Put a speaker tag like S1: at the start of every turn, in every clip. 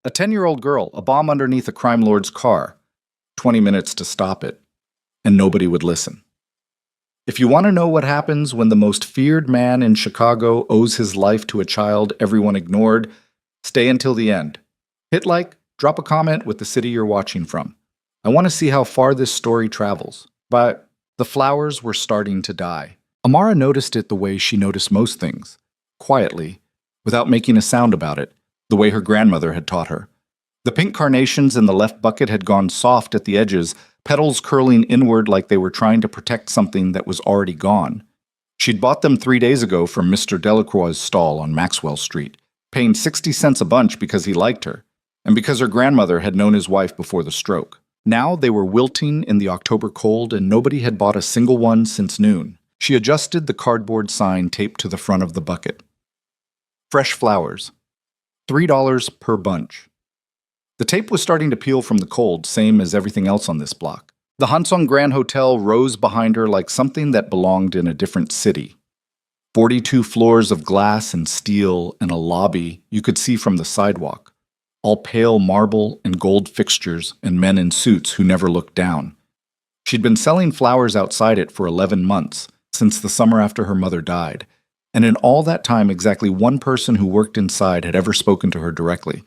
S1: A 10-year-old girl, a bomb underneath a crime lord's car. 20 minutes to stop it. And nobody would listen. If you want to know what happens when the most feared man in Chicago owes his life to a child everyone ignored, stay until the end. Hit like, drop a comment with the city you're watching from. I want to see how far this story travels. But the flowers were starting to die. Amara noticed it the way she noticed most things. Quietly, without making a sound about it, the way her grandmother had taught her. The pink carnations in the left bucket had gone soft at the edges, petals curling inward like they were trying to protect something that was already gone. She'd bought them 3 days ago from Mr. Delacroix's stall on Maxwell Street, paying 60 cents a bunch because he liked her, and because her grandmother had known his wife before the stroke. Now they were wilting in the October cold, and nobody had bought a single one since noon. She adjusted the cardboard sign taped to the front of the bucket. Fresh flowers. $3 per bunch. The tape was starting to peel from the cold, same as everything else on this block. The Hansong Grand Hotel rose behind her like something that belonged in a different city. 42 floors of glass and steel and a lobby you could see from the sidewalk. All pale marble and gold fixtures and men in suits who never looked down. She'd been selling flowers outside it for 11 months, since the summer after her mother died, and in all that time exactly one person who worked inside had ever spoken to her directly.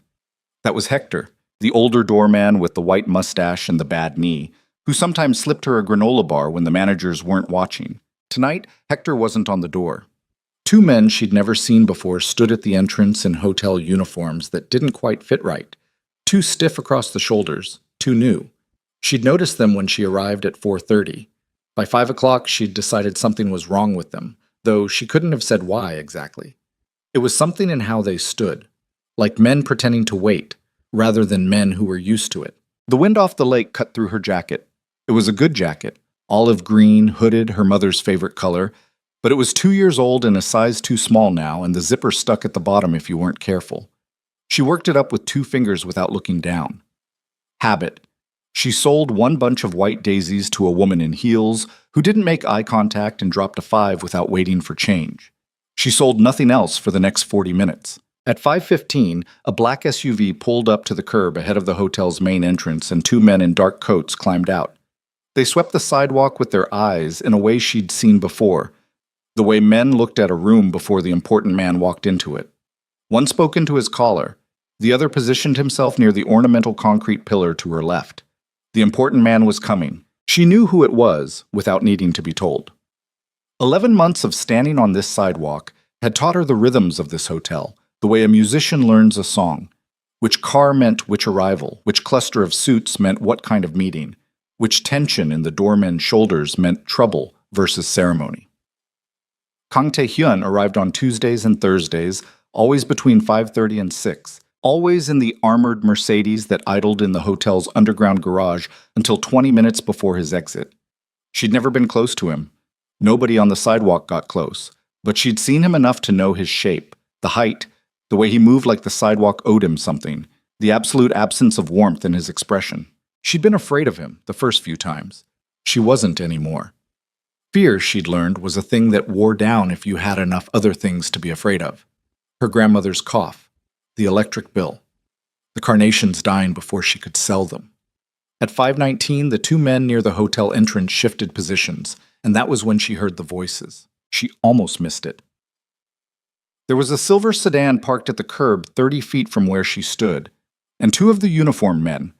S1: That was Hector, the older doorman with the white mustache and the bad knee, who sometimes slipped her a granola bar when the managers weren't watching. Tonight, Hector wasn't on the door. 2 men she'd never seen before stood at the entrance in hotel uniforms that didn't quite fit right. Too stiff across the shoulders, too new. She'd noticed them when she arrived at 4:30. By 5 o'clock, she'd decided something was wrong with them, though she couldn't have said why exactly. It was something in how they stood, like men pretending to wait, rather than men who were used to it. The wind off the lake cut through her jacket. It was a good jacket, olive green, hooded, her mother's favorite color, but it was 2 years old and a size too small now, and the zipper stuck at the bottom if you weren't careful. She worked it up with 2 fingers without looking down. Habit. She sold 1 bunch of white daisies to a woman in heels who didn't make eye contact and dropped a 5 without waiting for change. She sold nothing else for the next 40 minutes. At 5:15, a black SUV pulled up to the curb ahead of the hotel's main entrance and 2 men in dark coats climbed out. They swept the sidewalk with their eyes in a way she'd seen before, the way men looked at a room before the important man walked into it. One spoke into his collar. The other positioned himself near the ornamental concrete pillar to her left. The important man was coming. She knew who it was without needing to be told. 11 months of standing on this sidewalk had taught her the rhythms of this hotel, the way a musician learns a song. Which car meant which arrival, which cluster of suits meant what kind of meeting, which tension in the doormen's shoulders meant trouble versus ceremony. Kang Tae-hyun arrived on Tuesdays and Thursdays, always between 5:30 and 6, always in the armored Mercedes that idled in the hotel's underground garage until 20 minutes before his exit. She'd never been close to him. Nobody on the sidewalk got close, but she'd seen him enough to know his shape, the height, the way he moved like the sidewalk owed him something, the absolute absence of warmth in his expression. She'd been afraid of him the first few times. She wasn't anymore. Fear, she'd learned, was a thing that wore down if you had enough other things to be afraid of. Her grandmother's cough, the electric bill, the carnations dying before she could sell them. At 5:19, the 2 men near the hotel entrance shifted positions, and that was when she heard the voices. She almost missed it. There was a silver sedan parked at the curb 30 feet from where she stood, and 2 of the uniformed men,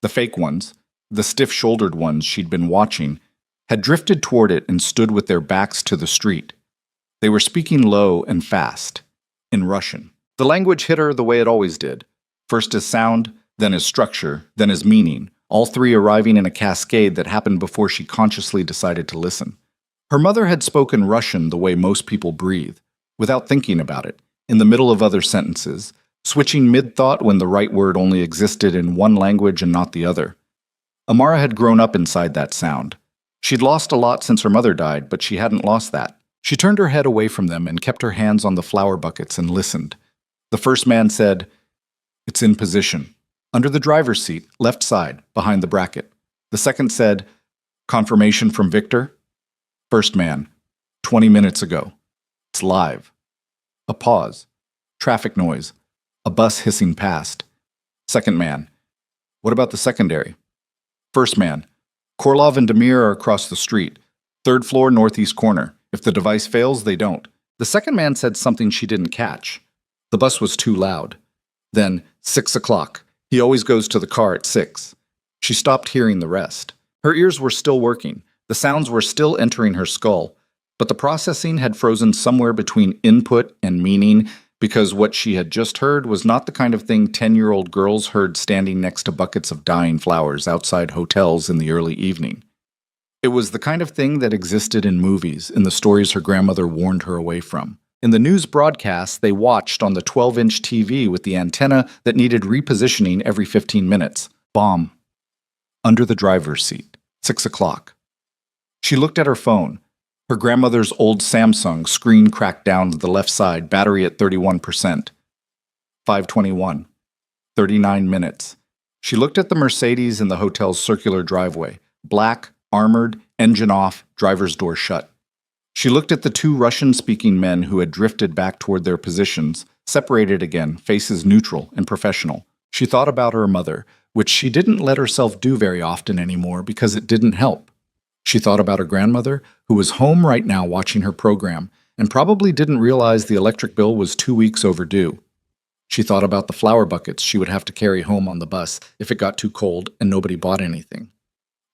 S1: the fake ones, the stiff-shouldered ones she'd been watching, had drifted toward it and stood with their backs to the street. They were speaking low and fast, in Russian. The language hit her the way it always did, first as sound, then as structure, then as meaning, all 3 arriving in a cascade that happened before she consciously decided to listen. Her mother had spoken Russian the way most people breathe, without thinking about it, in the middle of other sentences, switching mid-thought when the right word only existed in one language and not the other. Amara had grown up inside that sound. She'd lost a lot since her mother died, but she hadn't lost that. She turned her head away from them and kept her hands on the flower buckets and listened. The first man said, "It's in position. Under the driver's seat, left side, behind the bracket." The second said, "Confirmation from Victor?" First man, 20 minutes ago. It's live. A pause. Traffic noise. A bus hissing past. Second man. What about the secondary? First man. Korlov and Demir are across the street. Third floor, northeast corner. If the device fails, they don't. The second man said something she didn't catch. The bus was too loud. Then, 6 o'clock. He always goes to the car at 6. She stopped hearing the rest. Her ears were still working. The sounds were still entering her skull. But the processing had frozen somewhere between input and meaning, because what she had just heard was not the kind of thing 10-year-old girls heard standing next to buckets of dying flowers outside hotels in the early evening. It was the kind of thing that existed in movies, in the stories her grandmother warned her away from. In the news broadcasts they watched on the 12-inch TV with the antenna that needed repositioning every 15 minutes. Bomb. Under the driver's seat. 6 o'clock. She looked at her phone. Her grandmother's old Samsung, screen cracked down to the left side, battery at 31%. 5:21. 39 minutes. She looked at the Mercedes in the hotel's circular driveway. Black, armored, engine off, driver's door shut. She looked at the two Russian-speaking men who had drifted back toward their positions, separated again, faces neutral and professional. She thought about her mother, which she didn't let herself do very often anymore because it didn't help. She thought about her grandmother, who was home right now watching her program, and probably didn't realize the electric bill was 2 weeks overdue. She thought about the flower buckets she would have to carry home on the bus if it got too cold and nobody bought anything.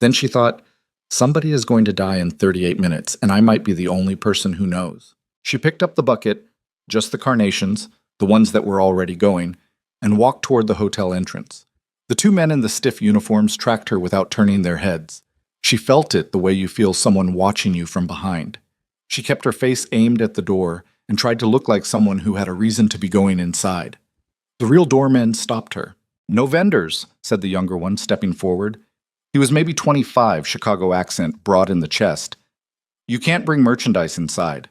S1: Then she thought, somebody is going to die in 38 minutes, and I might be the only person who knows. She picked up the bucket, just the carnations, the ones that were already going, and walked toward the hotel entrance. The two men in the stiff uniforms tracked her without turning their heads. She felt it the way you feel someone watching you from behind. She kept her face aimed at the door and tried to look like someone who had a reason to be going inside. The real doorman stopped her. "No vendors," said the younger one, stepping forward. He was maybe 25, Chicago accent broad in the chest. "You can't bring merchandise inside.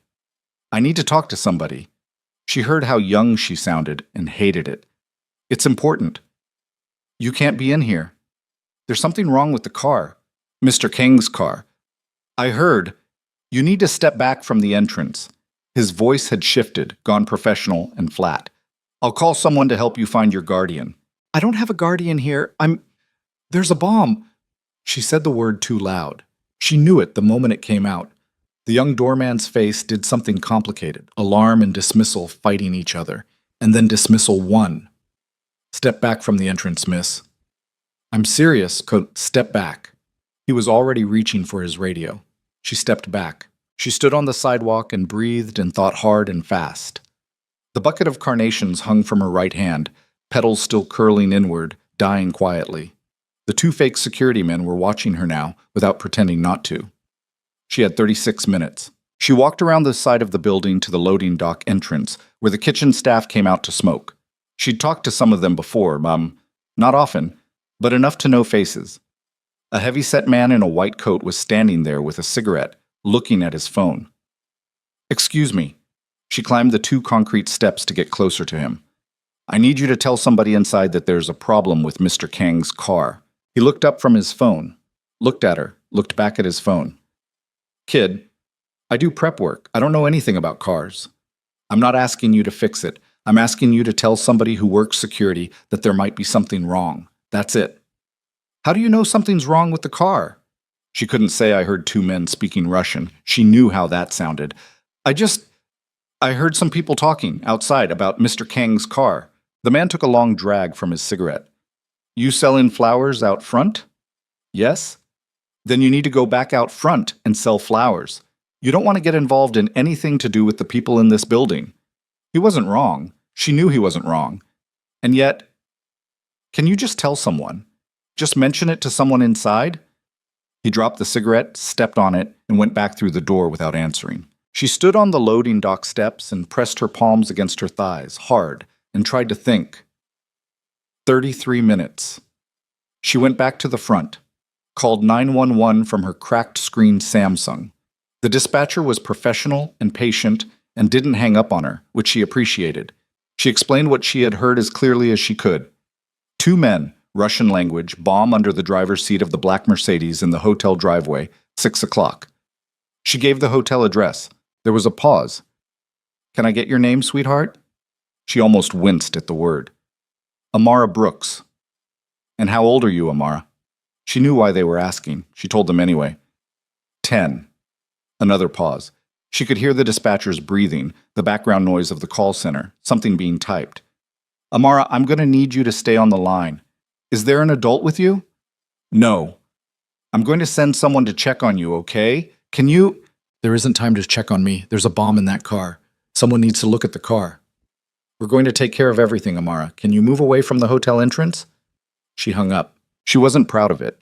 S1: I need to talk to somebody." She heard how young she sounded and hated it. "It's important. You can't be in here. There's something wrong with the car. Mr. Kang's car. I heard. You need to step back from the entrance." His voice had shifted, gone professional and flat. "I'll call someone to help you find your guardian." "I don't have a guardian here. There's a bomb." She said the word too loud. She knew it the moment it came out. The young doorman's face did something complicated, alarm and dismissal fighting each other, and then dismissal won. "Step back from the entrance, miss." "I'm serious, step back." He was already reaching for his radio. She stepped back. She stood on the sidewalk and breathed and thought hard and fast. The bucket of carnations hung from her right hand, petals still curling inward, dying quietly. The two fake security men were watching her now, without pretending not to. She had 36 minutes. She walked around the side of the building to the loading dock entrance, where the kitchen staff came out to smoke. She'd talked to some of them before, not often, but enough to know faces. A heavy-set man in a white coat was standing there with a cigarette, looking at his phone. "Excuse me." She climbed the 2 concrete steps to get closer to him. "I need you to tell somebody inside that there's a problem with Mr. Kang's car." He looked up from his phone, looked at her, looked back at his phone. "Kid, I do prep work. I don't know anything about cars. I'm not asking you to fix it. I'm asking you to tell somebody who works security that there might be something wrong. That's it." "How do you know something's wrong with the car?" She couldn't say I heard 2 men speaking Russian. She knew how that sounded. I heard some people talking outside about Mr. Kang's car." The man took a long drag from his cigarette. "You selling flowers out front?" "Yes." "Then you need to go back out front and sell flowers. You don't want to get involved in anything to do with the people in this building." He wasn't wrong. She knew he wasn't wrong. And yet, can you just tell someone? Just mention it to someone inside? He dropped the cigarette, stepped on it, and went back through the door without answering. She stood on the loading dock steps and pressed her palms against her thighs, hard, and tried to think. 33 minutes. She went back to the front, called 911 from her cracked screen Samsung. The dispatcher was professional and patient and didn't hang up on her, which she appreciated. She explained what she had heard as clearly as she could. 2 men, Russian language, bomb under the driver's seat of the black Mercedes in the hotel driveway, 6 o'clock. She gave the hotel address. There was a pause. "Can I get your name, sweetheart?" She almost winced at the word. "Amara Brooks." And how old are you, Amara? She knew why they were asking. She told them anyway. 10. Another pause. She could hear the dispatchers breathing, the background noise of the call center, something being typed. Amara, I'm going to need you to stay on the line. Is there an adult with you? No. I'm going to send someone to check on you, okay? Can you... There isn't time to check on me. There's a bomb in that car. Someone needs to look at the car. We're going to take care of everything, Amara. Can you move away from the hotel entrance? She hung up. She wasn't proud of it.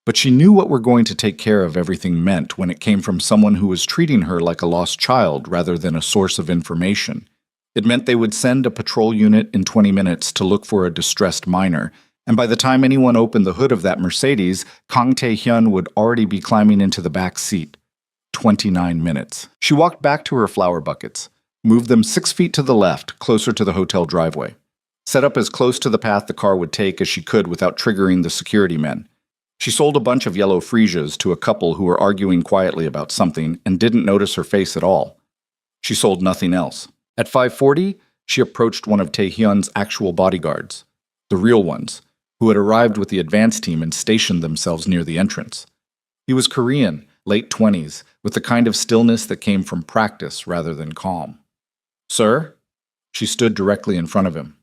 S1: But she knew what we're going to take care of everything meant when it came from someone who was treating her like a lost child rather than a source of information. It meant they would send a patrol unit in 20 minutes to look for a distressed minor, and by the time anyone opened the hood of that Mercedes, Kang Tae-hyun would already be climbing into the back seat. 29 minutes. She walked back to her flower buckets, moved them 6 feet to the left, closer to the hotel driveway, set up as close to the path the car would take as she could without triggering the security men. She sold a bunch of yellow freesias to a couple who were arguing quietly about something and didn't notice her face at all. She sold nothing else. At 5:40, she approached one of Tae-hyun's actual bodyguards, the real ones, who had arrived with the advance team and stationed themselves near the entrance. He was Korean, late 20s, with the kind of stillness that came from practice rather than calm. Sir? She stood directly in front of him.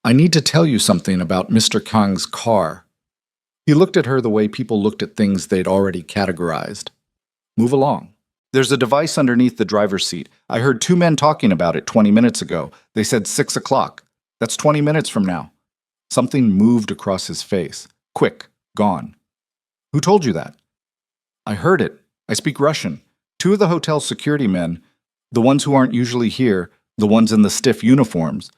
S1: I need to tell you something about Mr. Kang's car. He looked at her the way people looked at things they'd already categorized. Move along. There's a device underneath the driver's seat. I heard 2 men talking about it 20 minutes ago. They said 6 o'clock. That's 20 minutes from now. Something moved across his face. Quick. Gone. Who told you that? I heard it. I speak Russian. 2 of the hotel's security men, the ones who aren't usually here, the ones in the stiff uniforms,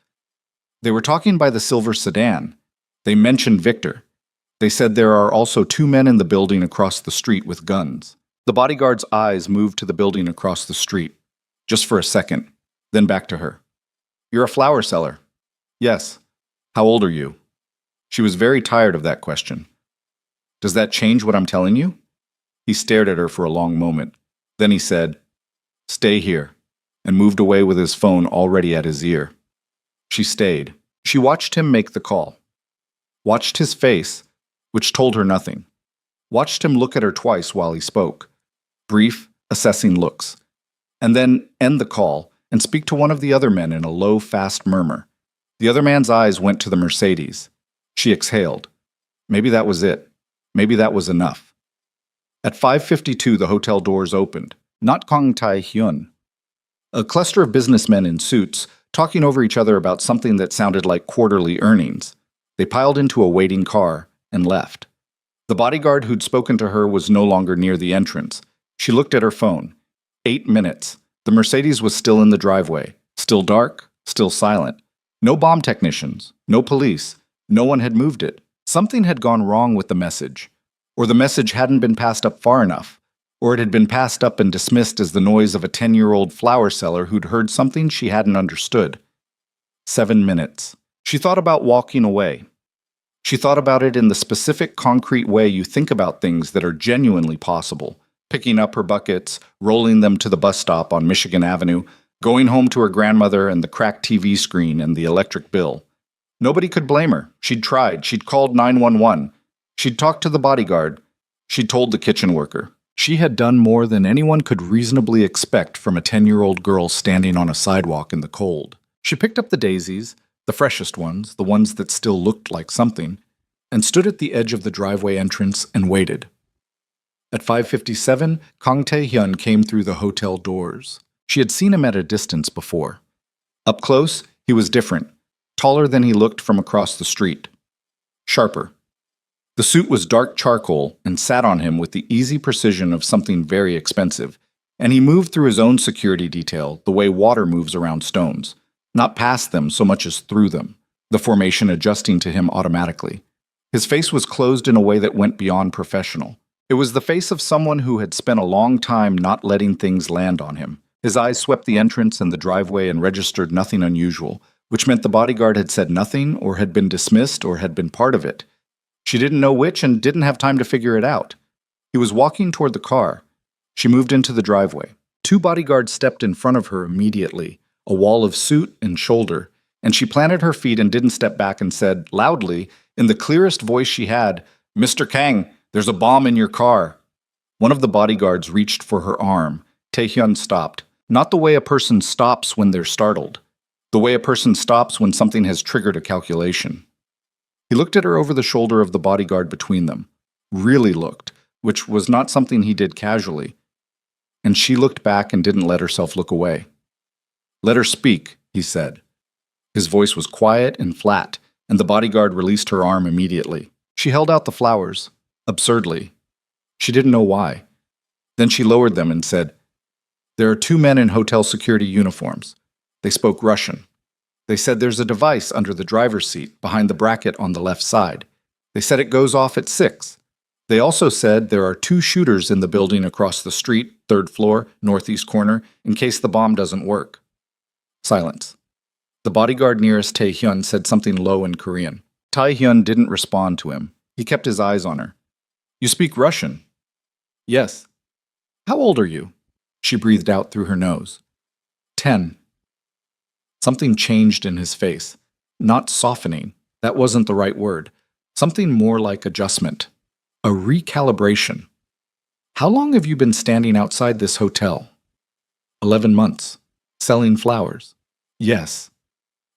S1: they were talking by the silver sedan. They mentioned Victor. They said there are also 2 men in the building across the street with guns. The bodyguard's eyes moved to the building across the street, just for a second, then back to her. You're a flower seller. Yes. How old are you? She was very tired of that question. Does that change what I'm telling you? He stared at her for a long moment. Then he said, Stay here, and moved away with his phone already at his ear. She stayed. She watched him make the call. Watched his face, which told her nothing. Watched him look at her twice while he spoke. Brief, assessing looks. And then end the call and speak to one of the other men in a low, fast murmur. The other man's eyes went to the Mercedes. She exhaled. Maybe that was it. Maybe that was enough. At 5:52, the hotel doors opened. Not Kang Tae-hyun. A cluster of businessmen in suits, talking over each other about something that sounded like quarterly earnings. They piled into a waiting car and left. The bodyguard who'd spoken to her was no longer near the entrance. She looked at her phone. 8 minutes. The Mercedes was still in the driveway. Still dark, still silent. No bomb technicians, no police. No one had moved it. Something had gone wrong with the message. Or the message hadn't been passed up far enough. Or it had been passed up and dismissed as the noise of a 10-year-old flower seller who'd heard something she hadn't understood. 7 minutes. She thought about walking away. She thought about it in the specific, concrete way you think about things that are genuinely possible. Picking up her buckets, rolling them to the bus stop on Michigan Avenue, going home to her grandmother and the cracked TV screen and the electric bill. Nobody could blame her. She'd tried. She'd called 911. She'd talked to the bodyguard. She'd told the kitchen worker. She had done more than anyone could reasonably expect from a 10-year-old girl standing on a sidewalk in the cold. She picked up the daisies, the freshest ones, the ones that still looked like something, and stood at the edge of the driveway entrance and waited. At 5:57, Kang Tae-hyun came through the hotel doors. She had seen him at a distance before. Up close, he was different, taller than he looked from across the street. Sharper. The suit was dark charcoal and sat on him with the easy precision of something very expensive, and he moved through his own security detail the way water moves around stones, not past them so much as through them, the formation adjusting to him automatically. His face was closed in a way that went beyond professional. It was the face of someone who had spent a long time not letting things land on him. His eyes swept the entrance and the driveway and registered nothing unusual, which meant the bodyguard had said nothing or had been dismissed or had been part of it. She didn't know which and didn't have time to figure it out. He was walking toward the car. She moved into the driveway. 2 bodyguards stepped in front of her immediately, a wall of suit and shoulder, and she planted her feet and didn't step back and said, loudly, In the clearest voice she had, "Mr. Kang, there's a bomb in your car." One of the bodyguards reached for her arm. Taehyun stopped. Not the way a person stops when they're startled. The way a person stops when something has triggered a calculation. He looked at her over the shoulder of the bodyguard between them. Really looked, which was not something he did casually. And she looked back and didn't let herself look away. "Let her speak," he said. His voice was quiet and flat, and the bodyguard released her arm immediately. She held out the flowers, absurdly. She didn't know why. Then she lowered them and said, "There are 2 men in hotel security uniforms. They spoke Russian. They said there's a device under the driver's seat, behind the bracket on the left side. They said it goes off at 6. They also said there are 2 shooters in the building across the street, 3rd floor, northeast corner, in case the bomb doesn't work." Silence. The bodyguard nearest Taehyun said something low in Korean. Taehyun didn't respond to him. He kept his eyes on her. "You speak Russian?" "Yes." "How old are you?" She breathed out through her nose. 10. Something changed in his face. Not softening. That wasn't the right word. Something more like adjustment. A recalibration. "How long have you been standing outside this hotel?" 11 months. "Selling flowers?" "Yes."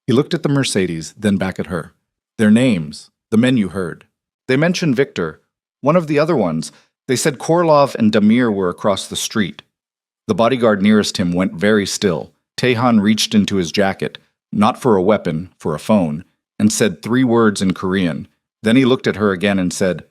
S1: He looked at the Mercedes, then back at her. "Their names, the men you heard. They mentioned Victor. One of the other ones, they said Korlov and Damir were across the street." The bodyguard nearest him went very still. Taehyun reached into his jacket, not for a weapon, for a phone, and said 3 words in Korean. Then he looked at her again and said,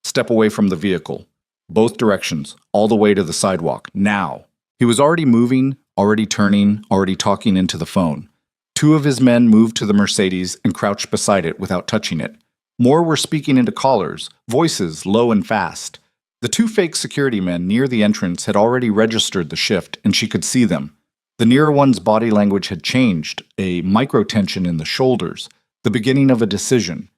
S1: "Step away from the vehicle. Both directions, all the way to the sidewalk, now." He was already moving, already turning, already talking into the phone. 2 of his men moved to the Mercedes and crouched beside it without touching it. More were speaking into collars, voices low and fast. The 2 fake security men near the entrance had already registered the shift, and she could see them. The nearer one's body language had changed, a micro-tension in the shoulders, the beginning of a decision.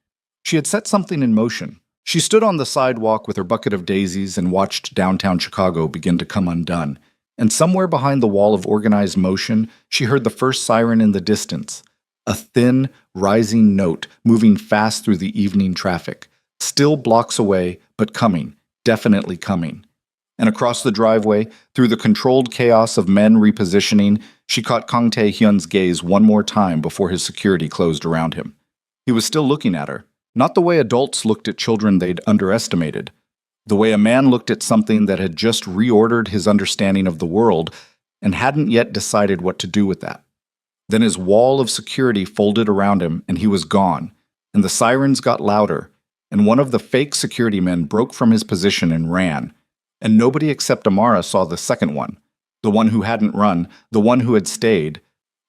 S1: She had set something in motion. She stood on the sidewalk with her bucket of daisies and watched downtown Chicago begin to come undone. And somewhere behind the wall of organized motion, she heard the first siren in the distance. A thin, rising note moving fast through the evening traffic. Still blocks away, but coming, definitely coming. And across the driveway, through the controlled chaos of men repositioning, she caught Kang Tae-hyun's gaze one more time before his security closed around him. He was still looking at her, not the way adults looked at children they'd underestimated. The way a man looked at something that had just reordered his understanding of the world and hadn't yet decided what to do with that. Then his wall of security folded around him and he was gone, and the sirens got louder, and one of the fake security men broke from his position and ran. And nobody except Amara saw the second one, the one who hadn't run, the one who had stayed,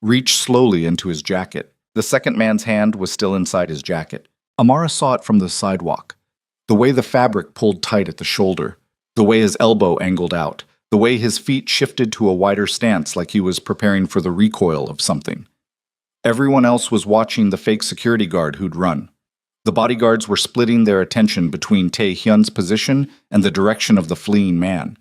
S1: reach slowly into his jacket. The second man's hand was still inside his jacket. Amara saw it from the sidewalk. The way the fabric pulled tight at the shoulder, the way his elbow angled out, the way his feet shifted to a wider stance like he was preparing for the recoil of something. Everyone else was watching the fake security guard who'd run. The bodyguards were splitting their attention between Tae-hyun's position and the direction of the fleeing man.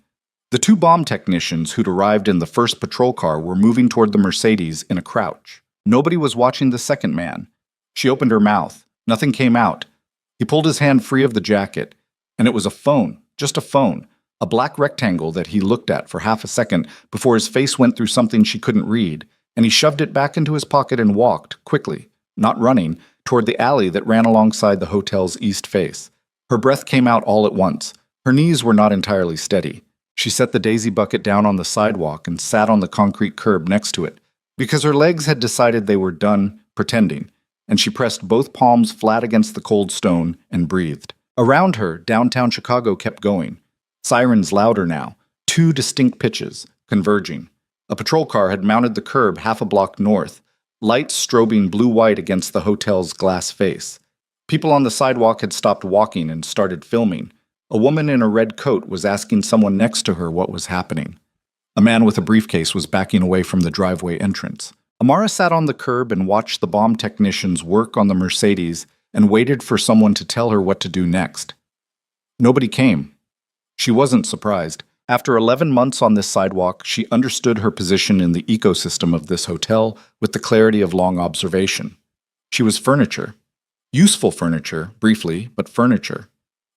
S1: The 2 bomb technicians who'd arrived in the first patrol car were moving toward the Mercedes in a crouch. Nobody was watching the second man. She opened her mouth. Nothing came out. He pulled his hand free of the jacket, and it was a phone, just a phone, a black rectangle that he looked at for half a second before his face went through something she couldn't read, and he shoved it back into his pocket and walked, quickly, not running, toward the alley that ran alongside the hotel's east face. Her breath came out all at once. Her knees were not entirely steady. She set the daisy bucket down on the sidewalk and sat on the concrete curb next to it, because her legs had decided they were done pretending, and she pressed both palms flat against the cold stone and breathed. Around her, downtown Chicago kept going. Sirens louder now, 2 distinct pitches, converging. A patrol car had mounted the curb half a block north, lights strobing blue-white against the hotel's glass face. People on the sidewalk had stopped walking and started filming. A woman in a red coat was asking someone next to her what was happening. A man with a briefcase was backing away from the driveway entrance. Amara sat on the curb and watched the bomb technicians work on the Mercedes and waited for someone to tell her what to do next. Nobody came. She wasn't surprised. After 11 months on this sidewalk, she understood her position in the ecosystem of this hotel with the clarity of long observation. She was furniture. Useful furniture, briefly, but furniture.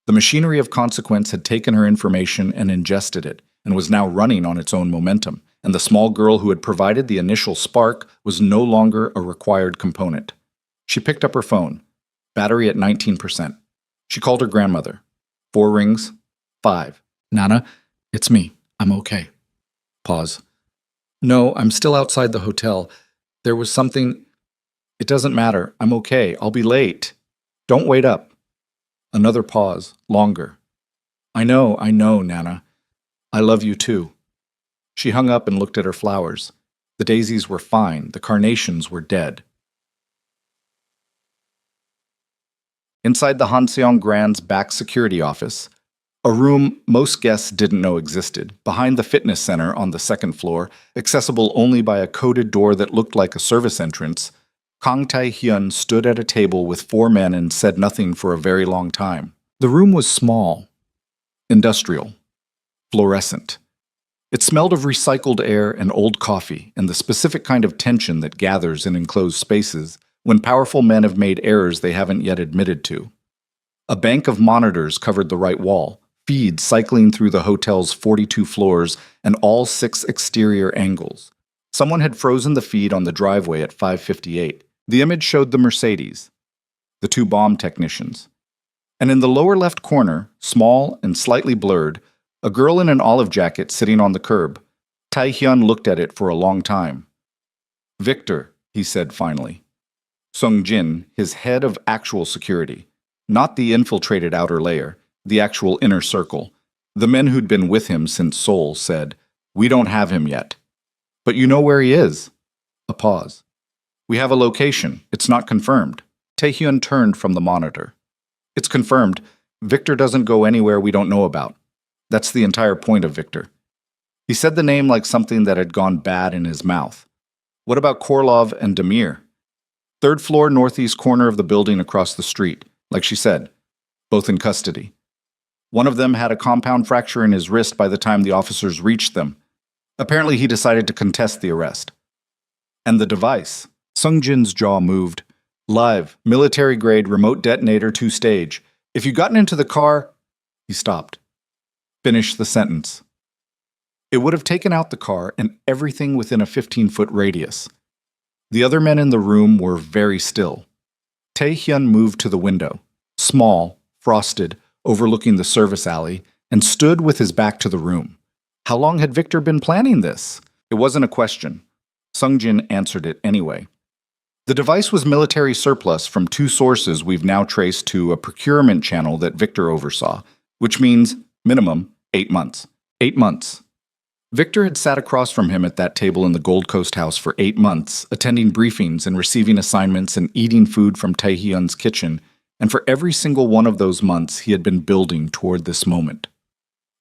S1: The machinery of consequence had taken her information and ingested it, and was now running on its own momentum, and the small girl who had provided the initial spark was no longer a required component. She picked up her phone. Battery at 19%. She called her grandmother. 4 rings. 5. Nana, it's me. I'm okay. Pause. No, I'm still outside the hotel. There was something... It doesn't matter. I'm okay. I'll be late. Don't wait up. Another pause. Longer. I know, Nana. I love you too. She hung up and looked at her flowers. The daisies were fine. The carnations were dead. Inside the Hanseong Grand's back security office, a room most guests didn't know existed, behind the fitness center on the second floor, accessible only by a coded door that looked like a service entrance, Kang Tae-hyun stood at a table with 4 men and said nothing for a very long time. The room was small, industrial, fluorescent. It smelled of recycled air and old coffee and the specific kind of tension that gathers in enclosed spaces when powerful men have made errors they haven't yet admitted to. A bank of monitors covered the right wall, feeds cycling through the hotel's 42 floors and all 6 exterior angles. Someone had frozen the feed on the driveway at 5:58. The image showed the Mercedes, the 2 bomb technicians. And in the lower left corner, small and slightly blurred, a girl in an olive jacket sitting on the curb. Tae-hyun looked at it for a long time. Victor, he said finally. Sung-jin, his head of actual security, not the infiltrated outer layer, the actual inner circle. The men who'd been with him since Seoul said, "We don't have him yet." "But you know where he is." A pause. "We have a location. It's not confirmed." Tae-hyun turned from the monitor. "It's confirmed. Victor doesn't go anywhere we don't know about. That's the entire point of Victor." He said the name like something that had gone bad in his mouth. "What about Korlov and Demir?" "3rd floor northeast corner of the building across the street, like she said. Both in custody. One of them had a compound fracture in his wrist by the time the officers reached them. Apparently he decided to contest the arrest." "And the device?" Sung-jin's jaw moved. "Live, military-grade remote detonator 2-stage. If you'd gotten into the car..." He stopped. "Finish the sentence." "It would have taken out the car and everything within a 15-foot radius." The other men in the room were very still. Tae-hyun moved to the window, small, frosted, overlooking the service alley, and stood with his back to the room. How long had Victor been planning this? It wasn't a question. Sung-jin answered it anyway. "The device was military surplus from 2 sources we've now traced to a procurement channel that Victor oversaw, which means, minimum, 8 months. 8 months. Victor had sat across from him at that table in the Gold Coast house for 8 months, attending briefings and receiving assignments and eating food from Tae-hyun's kitchen, and for every single one of those months he had been building toward this moment.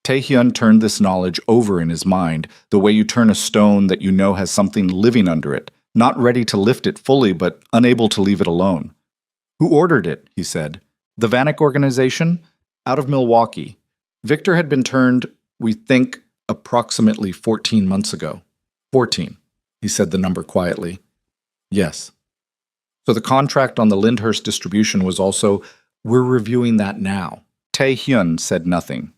S1: Tae-hyun turned this knowledge over in his mind, the way you turn a stone that you know has something living under it, not ready to lift it fully but unable to leave it alone. "Who ordered it?" he said. "The Vanek organization? Out of Milwaukee. Victor had been turned, we think, approximately 14 months ago." 14, he said the number quietly. "Yes." "So the contract on the Lyndhurst distribution was also..." "We're reviewing that now." Tae-hyun said nothing.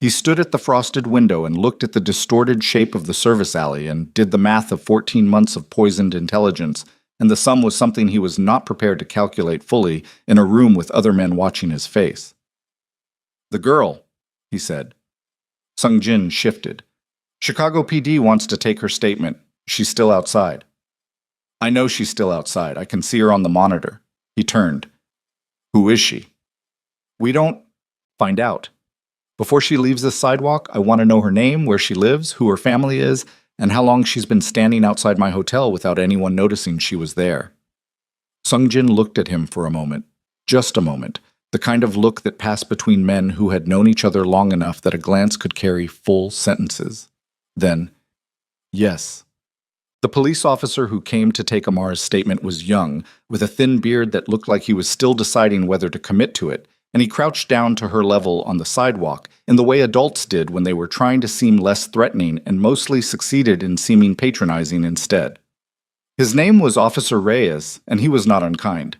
S1: He stood at the frosted window and looked at the distorted shape of the service alley and did the math of 14 months of poisoned intelligence, and the sum was something he was not prepared to calculate fully in a room with other men watching his face. "The girl," he said. Sung-jin shifted. "Chicago PD wants to take her statement. She's still outside." "I know she's still outside. I can see her on the monitor." He turned. "Who is she?" "We don't..." "Find out. Before she leaves this sidewalk, I want to know her name, where she lives, who her family is, and how long she's been standing outside my hotel without anyone noticing she was there." Sung-jin looked at him for a moment. Just a moment. The kind of look that passed between men who had known each other long enough that a glance could carry full sentences. Then, "Yes." The police officer who came to take Amara's statement was young, with a thin beard that looked like he was still deciding whether to commit to it, and he crouched down to her level on the sidewalk in the way adults did when they were trying to seem less threatening and mostly succeeded in seeming patronizing instead. His name was Officer Reyes, and he was not unkind.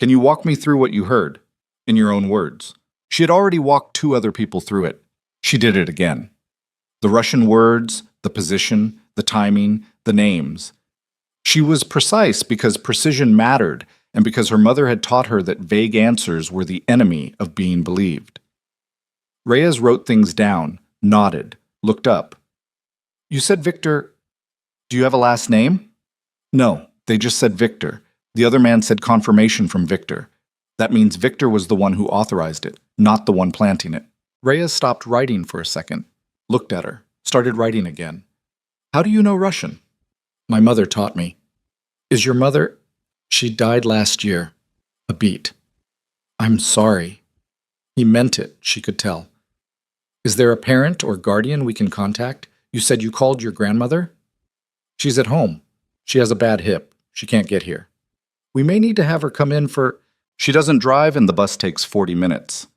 S1: Can you walk me through what you heard, in your own words? She had already walked 2 other people through it. She did it again. The Russian words, the position, the timing, the names. She was precise because precision mattered and because her mother had taught her that vague answers were the enemy of being believed. Reyes wrote things down, nodded, looked up. You said Victor. Do you have a last name? No, they just said Victor. The other man said confirmation from Victor. That means Victor was the one who authorized it, not the one planting it. Reyes stopped writing for a second, looked at her, started writing again. How do you know Russian? My mother taught me. Is your mother? She died last year. A beat. I'm sorry. He meant it, she could tell. Is there a parent or guardian we can contact? You said you called your grandmother? She's at home. She has a bad hip. She can't get here. We may need to have her come in for... She doesn't drive and the bus takes 40 minutes.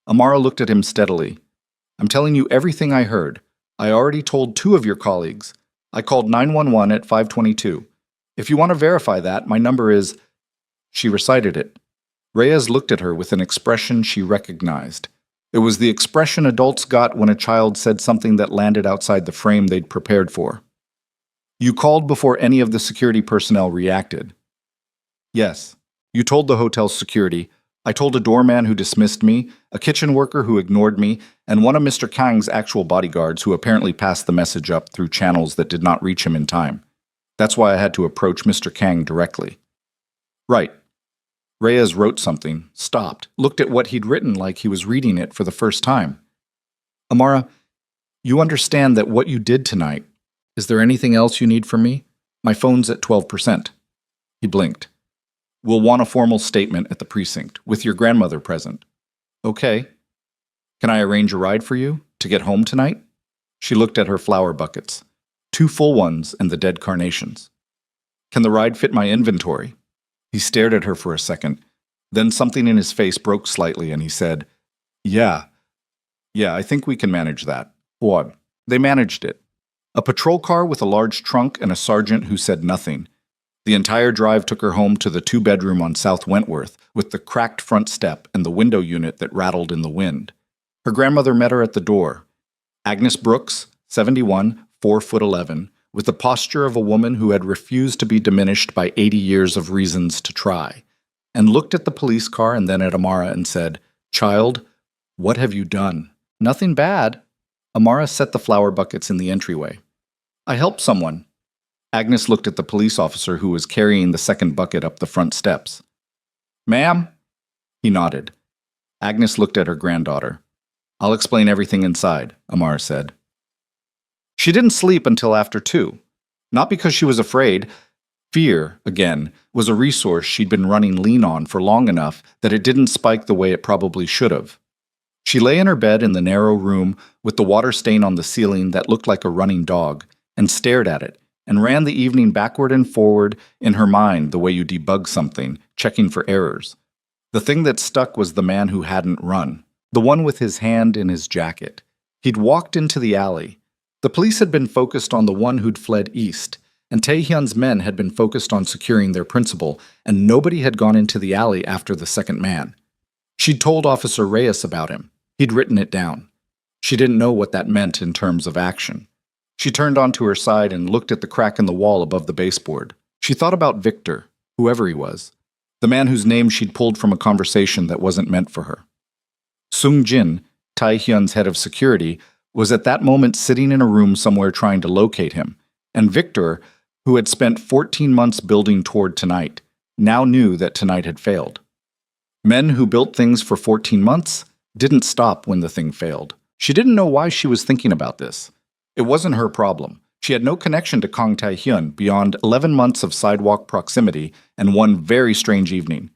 S1: Amara looked at him steadily. I'm telling you everything I heard. I already told 2 of your colleagues. I called 911 at 5:22. If you want to verify that, my number is... She recited it. Reyes looked at her with an expression she recognized. It was the expression adults got when a child said something that landed outside the frame they'd prepared for. You called before any of the security personnel reacted. Yes. You told the hotel's security. I told a doorman who dismissed me, a kitchen worker who ignored me, and one of Mr. Kang's actual bodyguards who apparently passed the message up through channels that did not reach him in time. That's why I had to approach Mr. Kang directly. Right. Reyes wrote something, stopped, looked at what he'd written like he was reading it for the first time. Amara, you understand that what you did tonight. Is there anything else you need from me? My phone's at 12%. He blinked. We'll want a formal statement at the precinct, with your grandmother present. Okay. Can I arrange a ride for you, to get home tonight? She looked at her flower buckets, 2 full ones and the dead carnations. Can the ride fit my inventory? He stared at her for a second. Then something in his face broke slightly and he said, Yeah, I think we can manage that. What? They managed it. A patrol car with a large trunk and a sergeant who said nothing. The entire drive took her home to the 2-bedroom on South Wentworth, with the cracked front step and the window unit that rattled in the wind. Her grandmother met her at the door. Agnes Brooks, 71, 4'11", with the posture of a woman who had refused to be diminished by 80 years of reasons to try, and looked at the police car and then at Amara and said, Child, what have you done? Nothing bad. Amara set the flower buckets in the entryway. I helped someone. Agnes looked at the police officer who was carrying the second bucket up the front steps. Ma'am? He nodded. Agnes looked at her granddaughter. I'll explain everything inside, Amara said. She didn't sleep until after 2. Not because she was afraid. Fear, again, was a resource she'd been running lean on for long enough that it didn't spike the way it probably should have. She lay in her bed in the narrow room with the water stain on the ceiling that looked like a running dog and stared at it, and ran the evening backward and forward in her mind the way you debug something, checking for errors. The thing that stuck was the man who hadn't run, the one with his hand in his jacket. He'd walked into the alley. The police had been focused on the one who'd fled east, and Taehyun's men had been focused on securing their principal, and nobody had gone into the alley after the second man. She'd told Officer Reyes about him. He'd written it down. She didn't know what that meant in terms of action. She turned onto her side and looked at the crack in the wall above the baseboard. She thought about Victor, whoever he was, the man whose name she'd pulled from a conversation that wasn't meant for her. Sung Jin, Taehyun's head of security, was at that moment sitting in a room somewhere trying to locate him, and Victor, who had spent 14 months building toward tonight, now knew that tonight had failed. Men who built things for 14 months didn't stop when the thing failed. She didn't know why she was thinking about this. It wasn't her problem. She had no connection to Kang Taehyun beyond 11 months of sidewalk proximity and one very strange evening.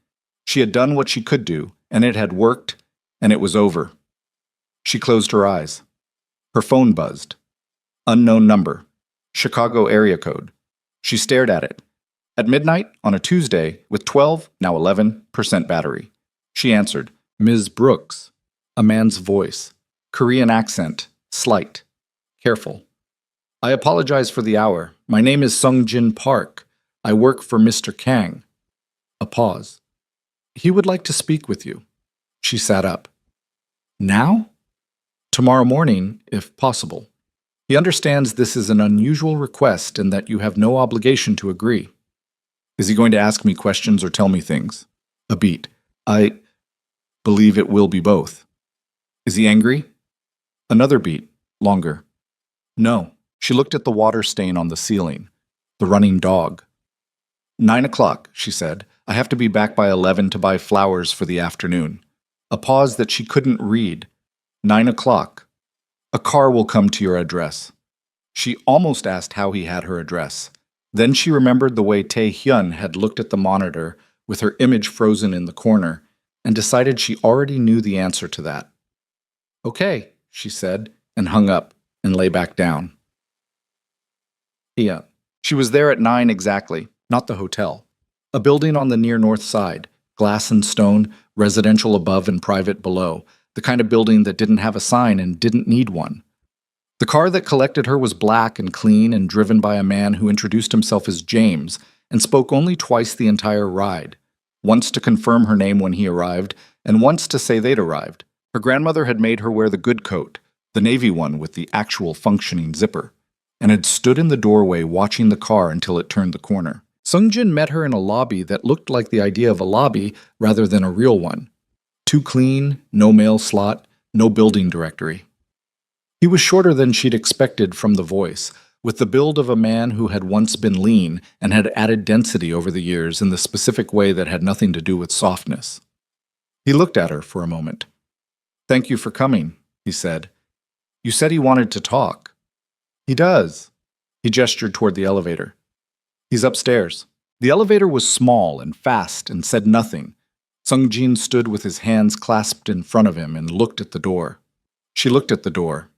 S1: She had done what she could do, and it had worked, and it was over. She closed her eyes. Her phone buzzed. Unknown number. Chicago area code. She stared at it. At midnight, on a Tuesday, with 12, now 11% battery. She answered, Ms. Brooks. A man's voice. Korean accent. Slight. Careful. I apologize for the hour. My name is Sung Jin Park. I work for Mr. Kang. A pause. He would like to speak with you. She sat up. Now? Tomorrow morning, if possible. He understands this is an unusual request and that you have no obligation to agree. Is he going to ask me questions or tell me things? A beat. I believe it will be both. Is he angry? Another beat. Longer. No. She looked at the water stain on the ceiling. The running dog. 9 o'clock, she said. I have to be back by 11 to buy flowers for the afternoon. A pause that she couldn't read. 9 o'clock. A car will come to your address. She almost asked how he had her address. Then she remembered the way Tae-hyun had looked at the monitor with her image frozen in the corner and decided she already knew the answer to that. Okay, she said, and hung up and lay back down. Yeah. She was there at 9 exactly, not the hotel. A building on the near north side, glass and stone, residential above and private below, the kind of building that didn't have a sign and didn't need one. The car that collected her was black and clean and driven by a man who introduced himself as James and spoke only twice the entire ride, once to confirm her name when he arrived, and once to say they'd arrived. Her grandmother had made her wear the good coat, the navy one with the actual functioning zipper, and had stood in the doorway watching the car until it turned the corner. Sungjin met her in a lobby that looked like the idea of a lobby rather than a real one. Too clean, no mail slot, no building directory. He was shorter than she'd expected from the voice, with the build of a man who had once been lean and had added density over the years in the specific way that had nothing to do with softness. He looked at her for a moment. "Thank you for coming," he said. "You said he wanted to talk." "He does." He gestured toward the elevator. "He's upstairs." The elevator was small and fast and said nothing. Sungjin stood with his hands clasped in front of him and looked at the door. She looked at the door.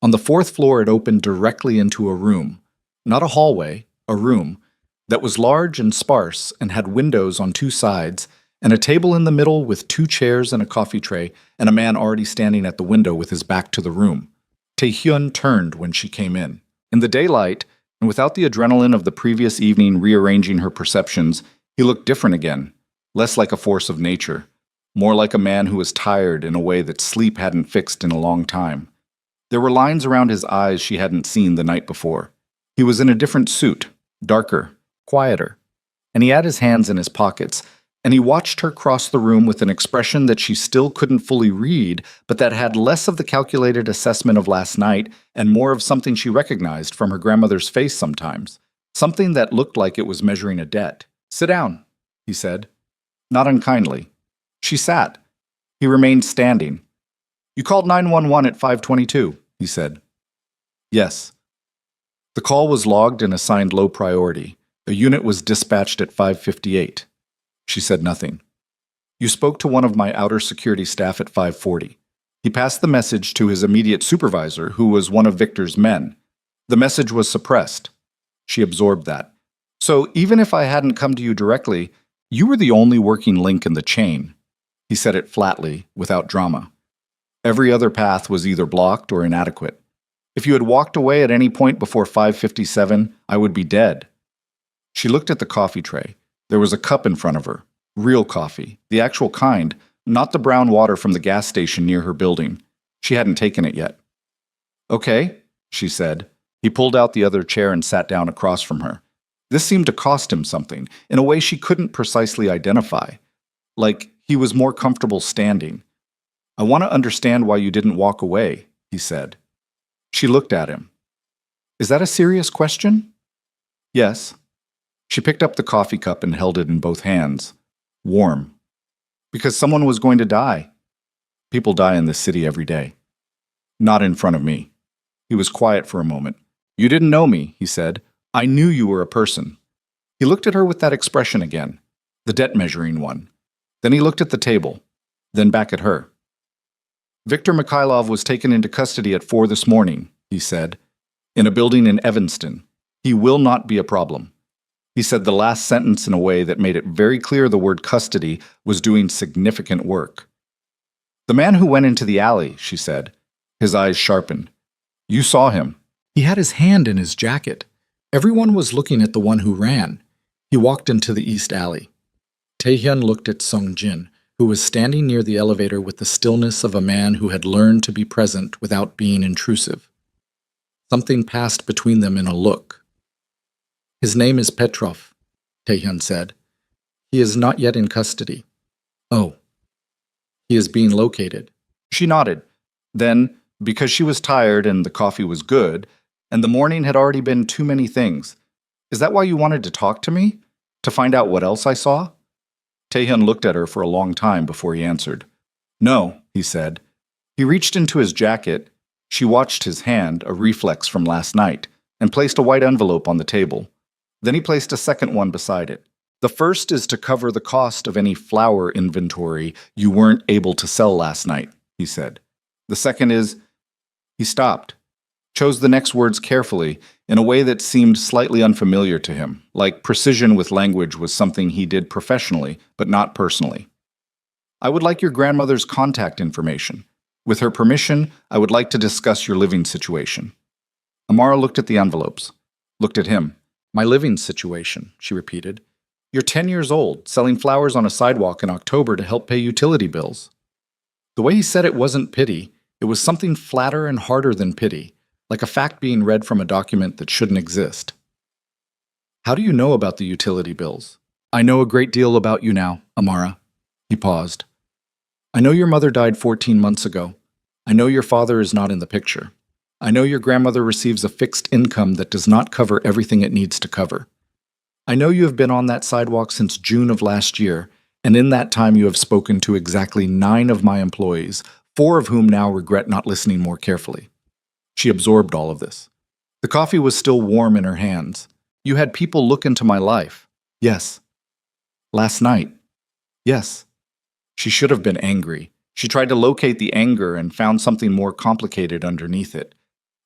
S1: On the 4th floor it opened directly into a room. Not a hallway, a room, that was large and sparse and had windows on 2 sides, and a table in the middle with 2 chairs and a coffee tray, and a man already standing at the window with his back to the room. Tae-hyun turned when she came in. In the daylight, and without the adrenaline of the previous evening rearranging her perceptions, he looked different again, less like a force of nature, more like a man who was tired in a way that sleep hadn't fixed in a long time. There were lines around his eyes she hadn't seen the night before. He was in a different suit, darker, quieter, and he had his hands in his pockets, and he watched her cross the room with an expression that she still couldn't fully read, but that had less of the calculated assessment of last night and more of something she recognized from her grandmother's face sometimes, something that looked like it was measuring a debt. "Sit down," he said, not unkindly. She sat. He remained standing. "You called 911 at 5:22, he said. "Yes." The call was logged and assigned low priority. A unit was dispatched at 5:58. She said nothing. "You spoke to one of my outer security staff at 5:40. He passed the message to his immediate supervisor, who was one of Victor's men. The message was suppressed." She absorbed that. "So even if I hadn't come to you directly, you were the only working link in the chain." He said it flatly, without drama. "Every other path was either blocked or inadequate. If you had walked away at any point before 5:57, I would be dead." She looked at the coffee tray. There was a cup in front of her. Real coffee, the actual kind, not the brown water from the gas station near her building. She hadn't taken it yet. "Okay," she said. He pulled out the other chair and sat down across from her. This seemed to cost him something, in a way she couldn't precisely identify. Like he was more comfortable standing. "I want to understand why you didn't walk away," he said. She looked at him. "Is that a serious question?" "Yes." She picked up the coffee cup and held it in both hands. Warm. "Because someone was going to die." "People die in this city every day." "Not in front of me." He was quiet for a moment. "You didn't know me," he said. "I knew you were a person." He looked at her with that expression again, the debt measuring one. Then he looked at the table, then back at her. "Viktor Mikhailov was taken into custody at 4 this morning," he said, "in a building in Evanston. He will not be a problem." He said the last sentence in a way that made it very clear the word custody was doing significant work. "The man who went into the alley," she said. His eyes sharpened. "You saw him." He had his hand in his jacket. Everyone was looking at the one who ran. He walked into the east alley. Taehyun looked at Sung-jin, who was standing near the elevator with the stillness of a man who had learned to be present without being intrusive. Something passed between them in a look. "His name is Petrov," Taehyun said. "He is not yet in custody." "Oh." "He is being located." She nodded. Then, because she was tired and the coffee was good, and the morning had already been too many things, "Is that why you wanted to talk to me? To find out what else I saw?" Taehyun looked at her for a long time before he answered. "No," he said. He reached into his jacket. She watched his hand, a reflex from last night, and placed a white envelope on the table. Then he placed a second one beside it. "The first is to cover the cost of any flower inventory you weren't able to sell last night," he said. "The second is—" He stopped, chose the next words carefully, in a way that seemed slightly unfamiliar to him, like precision with language was something he did professionally, but not personally. "I would like your grandmother's contact information. With her permission, I would like to discuss your living situation." Amara looked at the envelopes, looked at him. "My living situation," she repeated. "You're 10 years old, selling flowers on a sidewalk in October to help pay utility bills." The way he said it wasn't pity, it was something flatter and harder than pity, like a fact being read from a document that shouldn't exist. "How do you know about the utility bills?" "I know a great deal about you now, Amara." He paused. "I know your mother died 14 months ago. I know your father is not in the picture. I know your grandmother receives a fixed income that does not cover everything it needs to cover. I know you have been on that sidewalk since June of last year, and in that time you have spoken to exactly 9 of my employees, 4 of whom now regret not listening more carefully." She absorbed all of this. The coffee was still warm in her hands. "You had people look into my life." "Yes." "Last night." "Yes." She should have been angry. She tried to locate the anger and found something more complicated underneath it.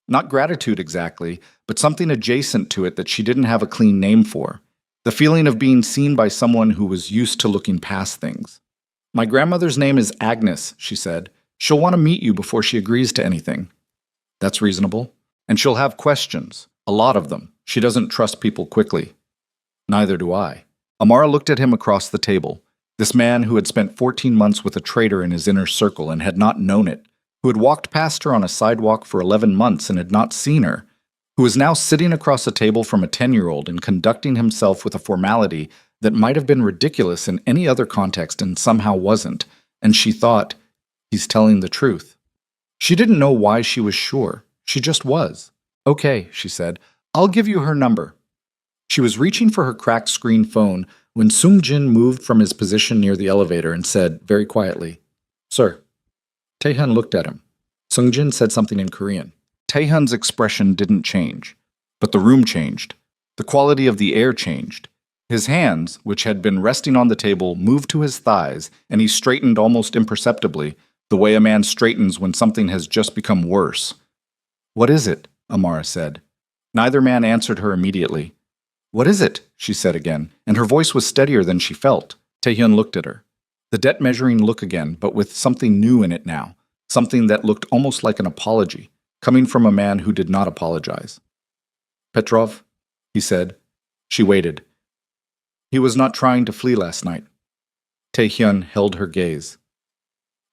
S1: Not gratitude exactly, but something adjacent to it that she didn't have a clean name for. The feeling of being seen by someone who was used to looking past things. "My grandmother's name is Agnes," she said. "She'll want to meet you before she agrees to anything." "That's reasonable. And she'll have questions. A lot of them. She doesn't trust people quickly." "Neither do I." Amara looked at him across the table. This man who had spent 14 months with a traitor in his inner circle and had not known it, who had walked past her on a sidewalk for 11 months and had not seen her, who was now sitting across a table from a 10-year-old and conducting himself with a formality that might have been ridiculous in any other context and somehow wasn't, and she thought, he's telling the truth. She didn't know why she was sure. She just was. "Okay," she said. "I'll give you her number." She was reaching for her cracked screen phone when Sung-jin moved from his position near the elevator and said, very quietly, "Sir." Taehyun looked at him. Sung-jin said something in Korean. Taehyun's expression didn't change, but the room changed. The quality of the air changed. His hands, which had been resting on the table, moved to his thighs, and he straightened almost imperceptibly, the way a man straightens when something has just become worse. "What is it?" Amara said. Neither man answered her immediately. "What is it?" she said again, and her voice was steadier than she felt. Taehyun looked at her. The debt-measuring look again, but with something new in it now, something that looked almost like an apology, coming from a man who did not apologize. "Petrov," he said. She waited. "He was not trying to flee last night." Taehyun held her gaze.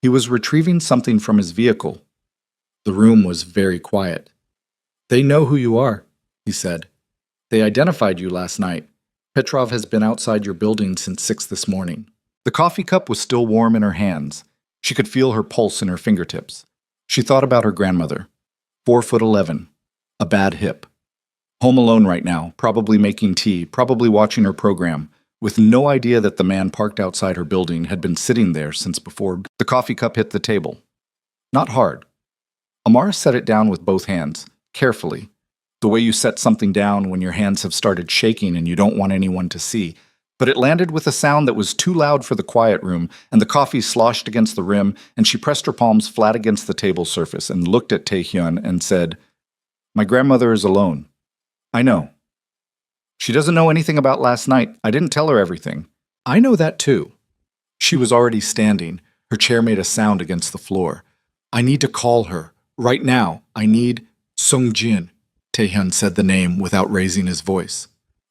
S1: "He was retrieving something from his vehicle." The room was very quiet. "They know who you are," he said. "They identified you last night. Petrov has been outside your building since 6 this morning." The coffee cup was still warm in her hands. She could feel her pulse in her fingertips. She thought about her grandmother. 4'11", a bad hip. Home alone right now, probably making tea, probably watching her program, with no idea that the man parked outside her building had been sitting there since before the coffee cup hit the table. Not hard. Amara set it down with both hands, carefully. The way you set something down when your hands have started shaking and you don't want anyone to see. But it landed with a sound that was too loud for the quiet room, and the coffee sloshed against the rim, and she pressed her palms flat against the table surface and looked at Taehyun and said, "My grandmother is alone." "I know." "She doesn't know anything about last night. I didn't tell her everything." "I know that too." She was already standing. Her chair made a sound against the floor. "I need to call her. Right now. I need Sung-jin." Taehyun said the name without raising his voice.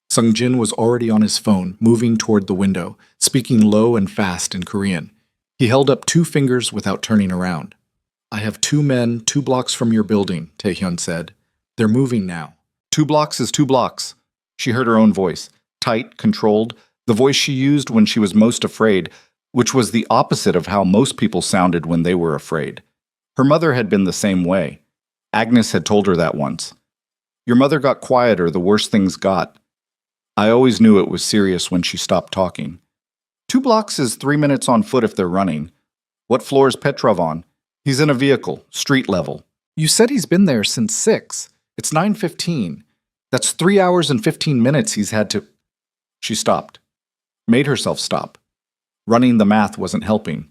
S1: Sung-jin was already on his phone, moving toward the window, speaking low and fast in Korean. He held up 2 fingers without turning around. I have 2 men 2 blocks from your building, Taehyun said. They're moving now. 2 blocks is 2 blocks. She heard her own voice, tight, controlled, the voice she used when she was most afraid, which was the opposite of how most people sounded when they were afraid. Her mother had been the same way. Agnes had told her that once. Your mother got quieter the worse things got. I always knew it was serious when she stopped talking. 2 blocks is 3 minutes on foot if they're running. What floor is Petrov on? He's in a vehicle, street level. You said he's been there since 6. It's 9:15. That's 3 hours and 15 minutes he's had to... She stopped. Made herself stop. Running the math wasn't helping.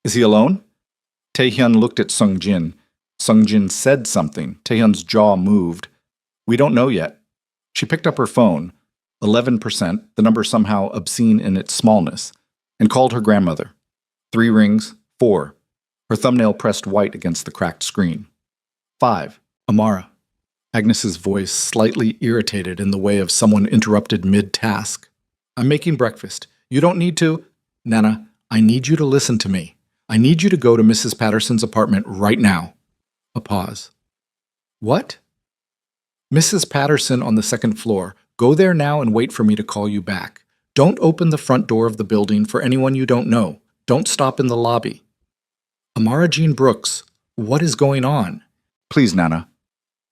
S1: Is he alone? Taehyun looked at Sung-jin. Sung-jin said something. Taehyun's jaw moved. We don't know yet. She picked up her phone, 11%, the number somehow obscene in its smallness, and called her grandmother. 3 rings, 4. Her thumbnail pressed white against the cracked screen. 5. Amara. Agnes's voice slightly irritated in the way of someone interrupted mid-task. I'm making breakfast. You don't need to... Nana, I need you to listen to me. I need you to go to Mrs. Patterson's apartment right now. A pause. What? Mrs. Patterson on the 2nd floor. Go there now and wait for me to call you back. Don't open the front door of the building for anyone you don't know. Don't stop in the lobby. Amara Jean Brooks, what is going on? Please, Nana.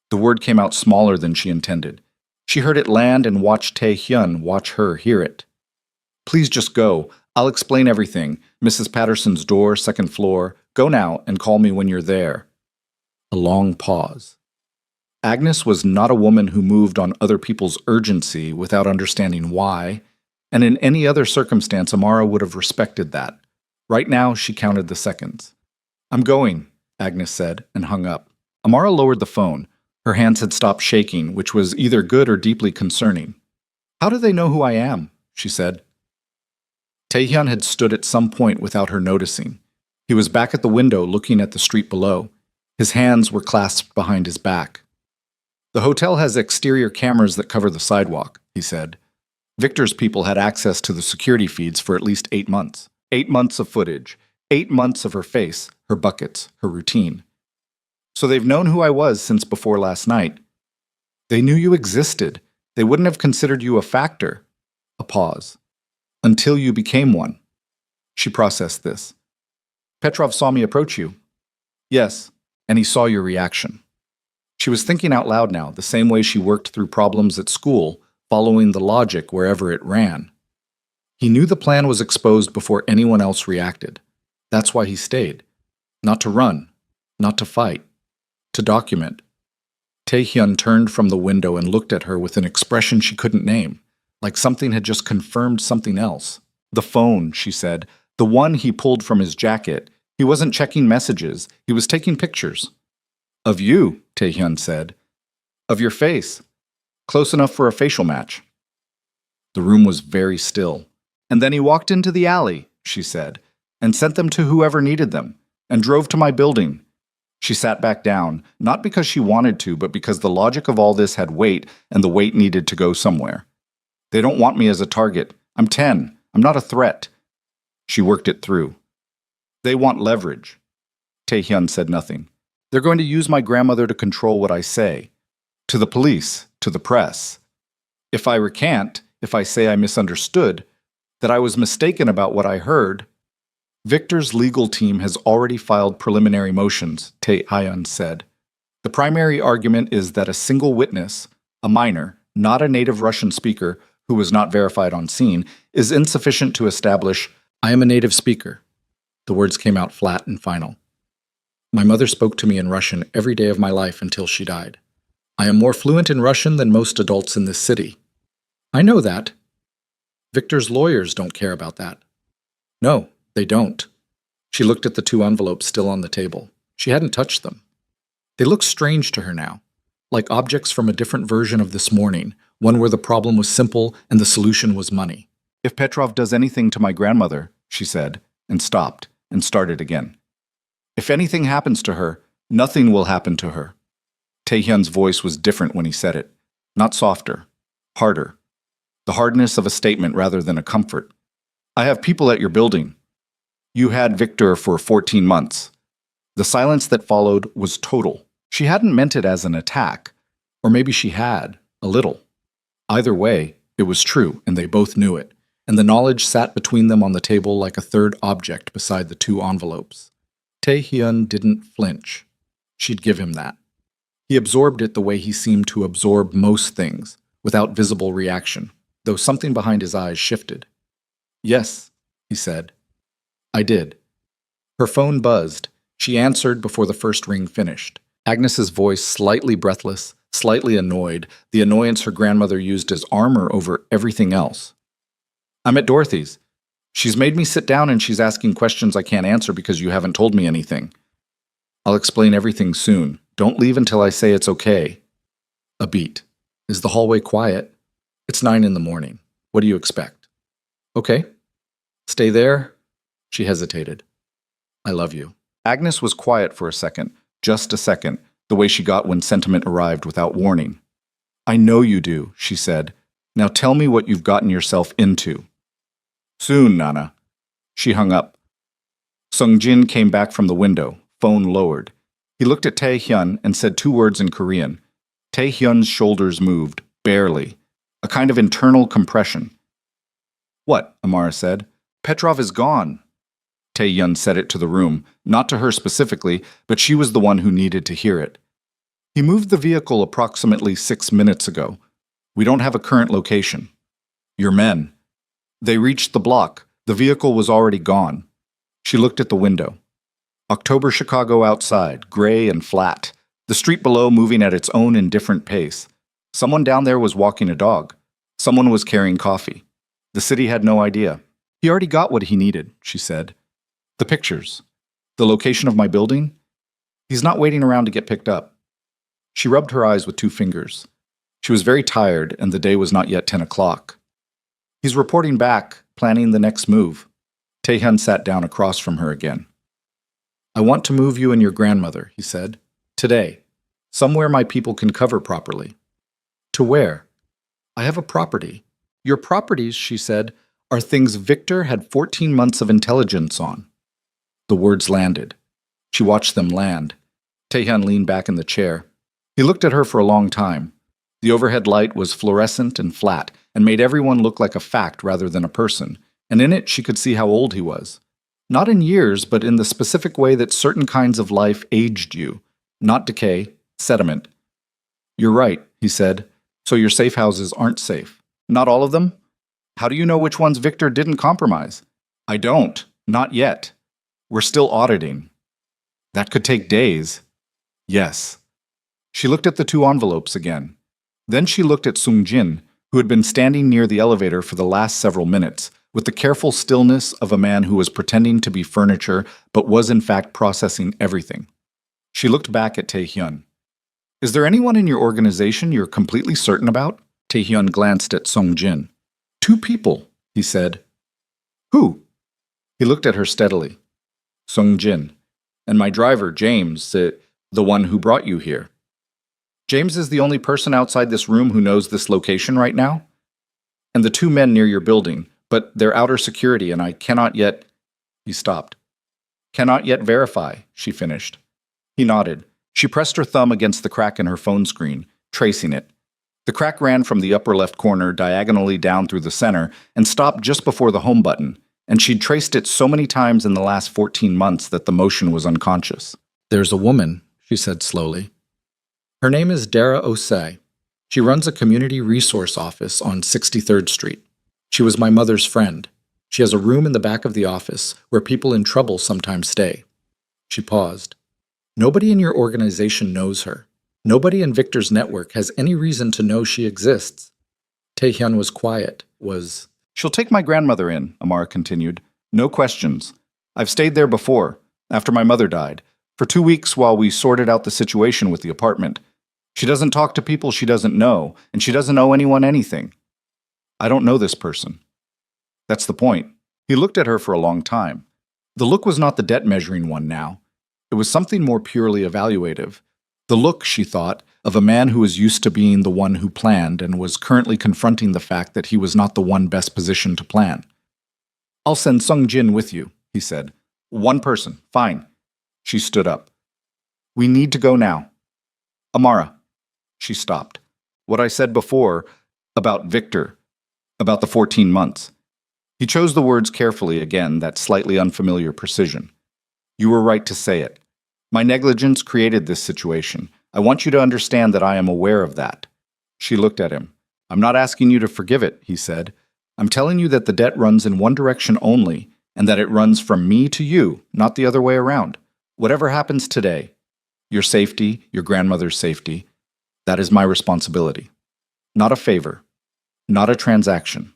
S1: The word came out smaller than she intended. She heard it land and watched Taehyun watch her hear it. Please just go. I'll explain everything. Mrs. Patterson's door, 2nd floor. Go now and call me when you're there. A long pause. Agnes was not a woman who moved on other people's urgency without understanding why, and in any other circumstance Amara would have respected that. Right now she counted the seconds. I'm going, Agnes said, and hung up. Amara lowered the phone. Her hands had stopped shaking, which was either good or deeply concerning. How do they know who I am? She said. Taehyun had stood at some point without her noticing. He was back at the window looking at the street below. His hands were clasped behind his back. The hotel has exterior cameras that cover the sidewalk, he said. Victor's people had access to the security feeds for at least 8 months. 8 months of footage. 8 months of her face, her buckets, her routine. So they've known who I was since before last night. They knew you existed. They wouldn't have considered you a factor. A pause. Until you became one. She processed this. Petrov saw me approach you. Yes, and he saw your reaction. She was thinking out loud now, the same way she worked through problems at school, following the logic wherever it ran. He knew the plan was exposed before anyone else reacted. That's why he stayed. Not to run, not to fight, to document. Taehyun turned from the window and looked at her with an expression she couldn't name, like something had just confirmed something else. The phone, she said, the one he pulled from his jacket. He wasn't checking messages, he was taking pictures. Of you, Taehyun said. Of your face. Close enough for a facial match. The room was very still. And then he walked into the alley, she said, and sent them to whoever needed them, and drove to my building. She sat back down, not because she wanted to, but because the logic of all this had weight, and the weight needed to go somewhere. They don't want me as a target. I'm 10. I'm not a threat. She worked it through. They want leverage. Taehyun said nothing. They're going to use my grandmother to control what I say. To the police, to the press. If I recant, if I say I misunderstood, that I was mistaken about what I heard, Victor's legal team has already filed preliminary motions, Taehyun said. The primary argument is that a single witness, a minor, not a native Russian speaker who was not verified on scene, is insufficient to establish, I am a native speaker. The words came out flat and final. My mother spoke to me in Russian every day of my life until she died. I am more fluent in Russian than most adults in this city. I know that. Victor's lawyers don't care about that. No, they don't. She looked at the 2 envelopes still on the table. She hadn't touched them. They looked strange to her now, like objects from a different version of this morning, one where the problem was simple and the solution was money. If Petrov does anything to my grandmother, she said, and stopped, and started again. If anything happens to her, nothing will happen to her. Taehyun's voice was different when he said it, not softer, harder. The hardness of a statement rather than a comfort. I have people at your building. You had Victor for 14 months. The silence that followed was total. She hadn't meant it as an attack. Or maybe she had, a little. Either way, it was true, and they both knew it, and the knowledge sat between them on the table like a third object beside the two envelopes. Tae-hyun didn't flinch. She'd give him that. He absorbed it the way he seemed to absorb most things, without visible reaction, though something behind his eyes shifted. Yes, he said. I did. Her phone buzzed. She answered before the first ring finished. Agnes's voice slightly breathless, slightly annoyed, the annoyance her grandmother used as armor over everything else. I'm at Dorothy's. She's made me sit down and she's asking questions I can't answer because you haven't told me anything. I'll explain everything soon. Don't leave until I say it's okay. A beat. Is the hallway quiet? It's 9 in the morning. What do you expect? Okay. Stay there? She hesitated. I love you. Agnes was quiet for a second, just a second, the way she got when sentiment arrived without warning. I know you do, she said. Now tell me what you've gotten yourself into. Soon, Nana. She hung up. Sung-jin came back from the window, phone lowered. He looked at Tae-hyun and said 2 words in Korean. Tae-hyun's shoulders moved, barely. A kind of internal compression. What? Amara said. Petrov is gone. Tae-hyun said it to the room, not to her specifically, but she was the one who needed to hear it. He moved the vehicle approximately 6 minutes ago. We don't have a current location. Your men. They reached the block. The vehicle was already gone. She looked at the window. October Chicago outside, gray and flat. The street below moving at its own indifferent pace. Someone down there was walking a dog. Someone was carrying coffee. The city had no idea. He already got what he needed, she said. The pictures. The location of my building? He's not waiting around to get picked up. She rubbed her eyes with 2 fingers. She was very tired, and the day was not yet 10 o'clock. He's reporting back, planning the next move. Tae-hyun sat down across from her again. I want to move you and your grandmother, he said. Today. Somewhere my people can cover properly. To where? I have a property. Your properties, she said, are things Victor had 14 months of intelligence on. The words landed. She watched them land. Tae-hyun leaned back in the chair. He looked at her for a long time. The overhead light was fluorescent and flat, and made everyone look like a fact rather than a person, and in it she could see how old he was. Not in years, but in the specific way that certain kinds of life aged you. Not decay, sediment. You're right, he said. So your safe houses aren't safe. Not all of them? How do you know which ones Victor didn't compromise? I don't. Not yet. We're still auditing. That could take days. Yes. She looked at the 2 envelopes again. Then she looked at Sung-jin, who had been standing near the elevator for the last several minutes, with the careful stillness of a man who was pretending to be furniture but was in fact processing everything. She looked back at Tae-hyun. Is there anyone in your organization you're completely certain about? Tae-hyun glanced at Sung-jin. 2 people, he said. Who? He looked at her steadily. Sung-jin. And my driver, James, the one who brought you here. James is the only person outside this room who knows this location right now? And the 2 men near your building, but they're outer security and I cannot yet... He stopped. Cannot yet verify, she finished. He nodded. She pressed her thumb against the crack in her phone screen, tracing it. The crack ran from the upper left corner diagonally down through the center and stopped just before the home button, and she'd traced it so many times in the last 14 months that the motion was unconscious. There's a woman, she said slowly. Her name is Dara Osei. She runs a community resource office on 63rd Street. She was my mother's friend. She has a room in the back of the office where people in trouble sometimes stay. She paused. Nobody in your organization knows her. Nobody in Victor's network has any reason to know she exists. Tae-hyun was quiet, She'll take my grandmother in, Amara continued. No questions. I've stayed there before, after my mother died, for 2 weeks while we sorted out the situation with the apartment. She doesn't talk to people she doesn't know, and she doesn't owe anyone anything. I don't know this person. That's the point. He looked at her for a long time. The look was not the debt-measuring one now. It was something more purely evaluative. The look, she thought, of a man who was used to being the one who planned and was currently confronting the fact that he was not the one best positioned to plan. I'll send Sung Jin with you, he said. One person, fine. She stood up. We need to go now. Amara. She stopped. What I said before about Victor, about the 14 months. He chose the words carefully again, that slightly unfamiliar precision. You were right to say it. My negligence created this situation. I want you to understand that I am aware of that. She looked at him. I'm not asking you to forgive it, he said. I'm telling you that the debt runs in one direction only, and that it runs from me to you, not the other way around. Whatever happens today, your safety, your grandmother's safety, that is my responsibility. Not a favor, not a transaction.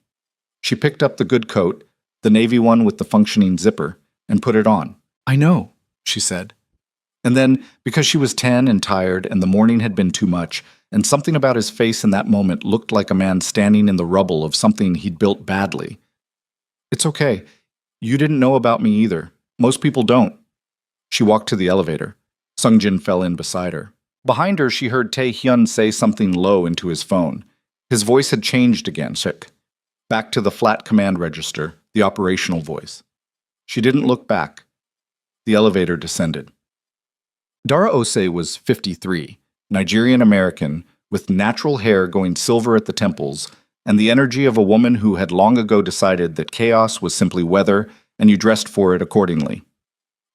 S1: She picked up the good coat, the navy one with the functioning zipper, and put it on. I know, she said. And then, because she was 10 and tired and the morning had been too much, and something about his face in that moment looked like a man standing in the rubble of something he'd built badly. It's okay. You didn't know about me either. Most people don't. She walked to the elevator. Sung Jin fell in beside her. Behind her, she heard Tae Hyun say something low into his phone. His voice had changed again, back to the flat command register, the operational voice. She didn't look back. The elevator descended. Dara Ose was 53, Nigerian-American, with natural hair going silver at the temples, and the energy of a woman who had long ago decided that chaos was simply weather and you dressed for it accordingly.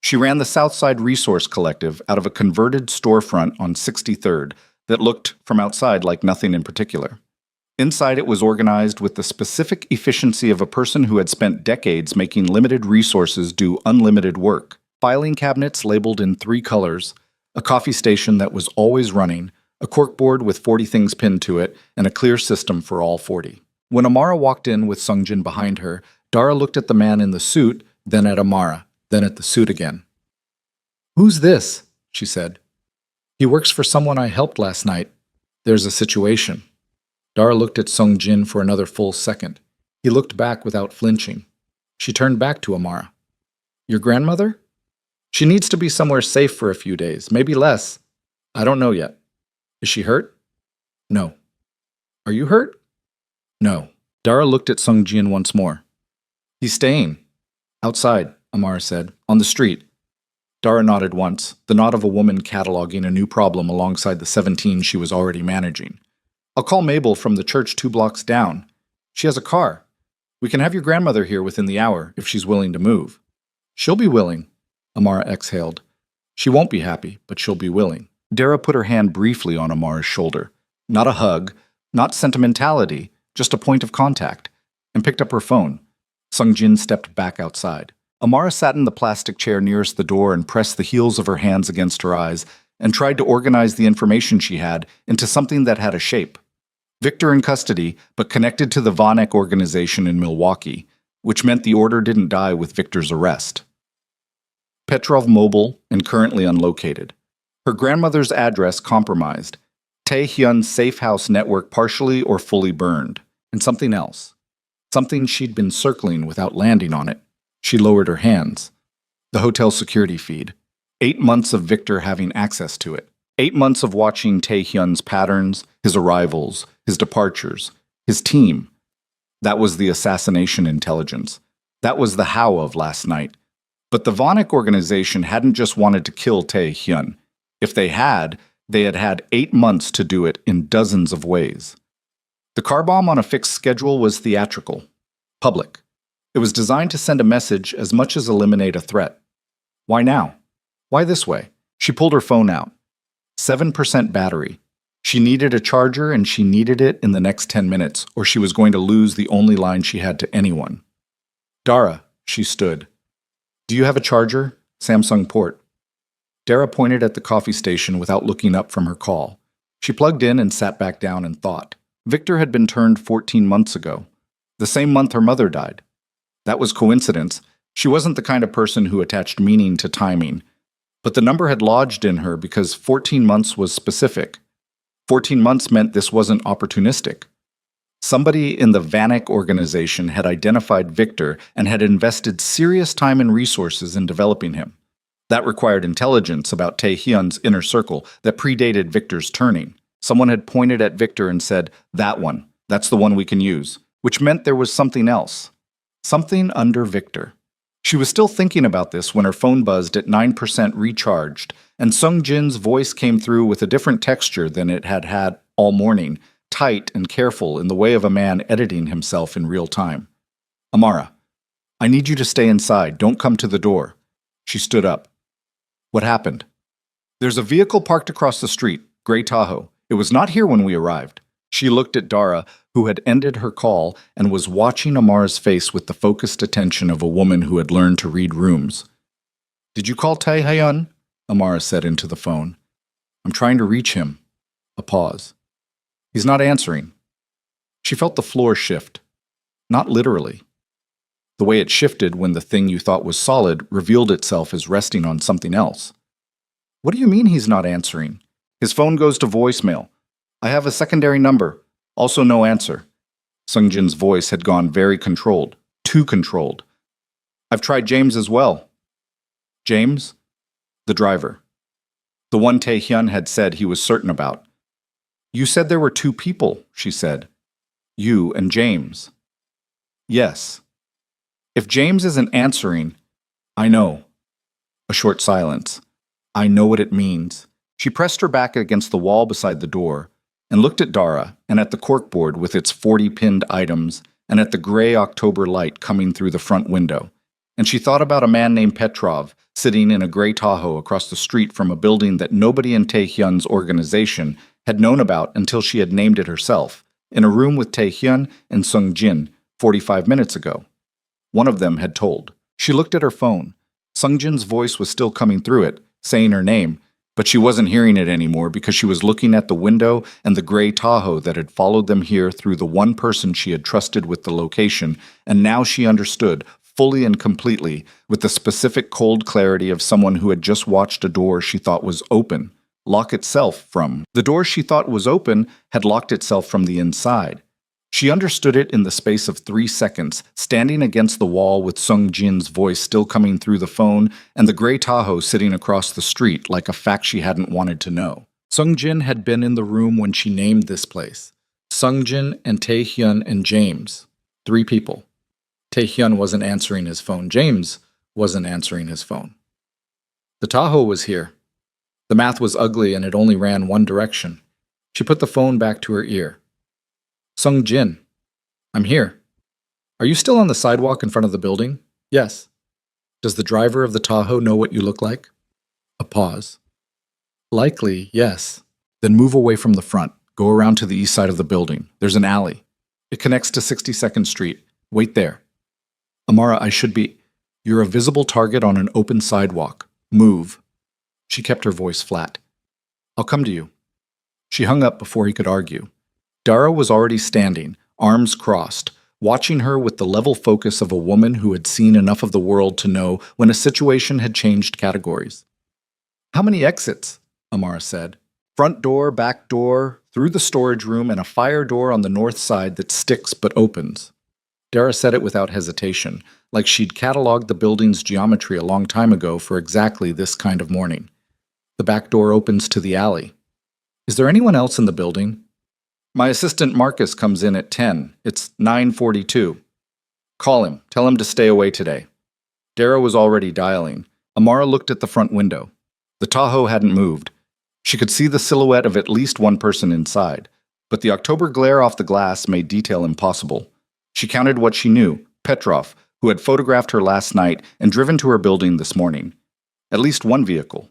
S1: She ran the Southside Resource Collective out of a converted storefront on 63rd that looked, from outside, like nothing in particular. Inside it was organized with the specific efficiency of a person who had spent decades making limited resources do unlimited work. Filing cabinets labeled in 3 colors, a coffee station that was always running, a corkboard with 40 things pinned to it, and a clear system for all 40. When Amara walked in with Sung Jin behind her, Dara looked at the man in the suit, then at Amara, then at the suit again. Who's this? She said. He works for someone I helped last night. There's a situation. Dara looked at Sung Jin for another full second. He looked back without flinching. She turned back to Amara. Your grandmother? She needs to be somewhere safe for a few days, maybe less. I don't know yet. Is she hurt? No. Are you hurt? No. Dara looked at Sung Jin once more. He's staying. Outside, Amara said. On the street. Dara nodded once, the nod of a woman cataloging a new problem alongside the 17 she was already managing. I'll call Mabel from the church 2 blocks down. She has a car. We can have your grandmother here within the hour if she's willing to move. She'll be willing, Amara exhaled. She won't be happy, but she'll be willing. Dara put her hand briefly on Amara's shoulder. Not a hug, not sentimentality, just a point of contact, and picked up her phone. Sung Jin stepped back outside. Amara sat in the plastic chair nearest the door and pressed the heels of her hands against her eyes and tried to organize the information she had into something that had a shape. Victor in custody, but connected to the Vanek organization in Milwaukee, which meant the order didn't die with Victor's arrest. Petrov mobile and currently unlocated. Her grandmother's address compromised. Tae Hyun's safe house network partially or fully burned. And something else. Something she'd been circling without landing on it. She lowered her hands. The hotel security feed. 8 months of Victor having access to it. 8 months of watching Tae Hyun's patterns, his arrivals, his departures, his team. That was the assassination intelligence. That was the how of last night. But the Vanek organization hadn't just wanted to kill Tae Hyun. If they had had 8 months to do it in dozens of ways. The car bomb on a fixed schedule was theatrical, public. It was designed to send a message as much as eliminate a threat. Why now? Why this way? She pulled her phone out. 7% battery. She needed a charger and she needed it in the next 10 minutes, or she was going to lose the only line she had to anyone. Dara, she stood. Do you have a charger? Samsung port. Dara pointed at the coffee station without looking up from her call. She plugged in and sat back down and thought. Victor had been turned 14 months ago, the same month her mother died. That was coincidence. She wasn't the kind of person who attached meaning to timing. But the number had lodged in her because 14 months was specific. 14 months meant this wasn't opportunistic. Somebody in the Vanek organization had identified Victor and had invested serious time and resources in developing him. That required intelligence about Tae Hyun's inner circle that predated Victor's turning. Someone had pointed at Victor and said, that one, that's the one we can use, which meant there was something else. Something under Victor. She was still thinking about this when her phone buzzed at 9% recharged, and Sung Jin's voice came through with a different texture than it had had all morning, tight and careful in the way of a man editing himself in real time. Amara, I need you to stay inside. Don't come to the door. She stood up. What happened? There's a vehicle parked across the street, gray Tahoe. It was not here when we arrived. She looked at Dara, who had ended her call and was watching Amara's face with the focused attention of a woman who had learned to read rooms. Did you call Tae-hyun? Amara said into the phone. I'm trying to reach him. A pause. He's not answering. She felt the floor shift. Not literally. The way it shifted when the thing you thought was solid revealed itself as resting on something else. What do you mean he's not answering? His phone goes to voicemail. I have a secondary number. Also no answer. Sungjin's voice had gone very controlled. Too controlled. I've tried James as well. James? The driver. The one Tae-hyun had said he was certain about. You said there were two people, she said. You and James. Yes. If James isn't answering, I know. A short silence. I know what it means. She pressed her back against the wall beside the door and looked at Dara and at the corkboard with its 40 pinned items and at the gray October light coming through the front window. And she thought about a man named Petrov sitting in a gray Tahoe across the street from a building that nobody in Tae-hyun's organization had known about until she had named it herself, in a room with Tae-hyun and Sung Jin 45 minutes ago. One of them had told. She looked at her phone. Sung Jin's voice was still coming through it, saying her name, but she wasn't hearing it anymore because she was looking at the window and the gray Tahoe that had followed them here through the one person she had trusted with the location, and now she understood, fully and completely, with the specific cold clarity of someone who had just watched a door she thought was open lock itself from. The door she thought was open had locked itself from the inside. She understood it in the space of 3 seconds, standing against the wall with Sung Jin's voice still coming through the phone and the gray Tahoe sitting across the street like a fact she hadn't wanted to know. Sung Jin had been in the room when she named this place. Sung Jin and Tae-hyun and James. 3 people. Tae-hyun wasn't answering his phone. James wasn't answering his phone. The Tahoe was here. The math was ugly and it only ran one direction. She put the phone back to her ear. Sung Jin, I'm here. Are you still on the sidewalk in front of the building? Yes. Does the driver of the Tahoe know what you look like? A pause. Likely, yes. Then move away from the front. Go around to the east side of the building. There's an alley. It connects to 62nd Street. Wait there. Amara, I should be... You're a visible target on an open sidewalk. Move. She kept her voice flat. I'll come to you. She hung up before he could argue. Dara was already standing, arms crossed, watching her with the level focus of a woman who had seen enough of the world to know when a situation had changed categories. How many exits? Amara said. Front door, back door, through the storage room, and a fire door on the north side that sticks but opens. Dara said it without hesitation, like she'd cataloged the building's geometry a long time ago for exactly this kind of morning. The back door opens to the alley. Is there anyone else in the building? My assistant Marcus comes in at 10. It's 9:42. Call him. Tell him to stay away today. Dara was already dialing. Amara looked at the front window. The Tahoe hadn't moved. She could see the silhouette of at least one person inside, but the October glare off the glass made detail impossible. She counted what she knew, Petrov, who had photographed her last night and driven to her building this morning. At least one vehicle.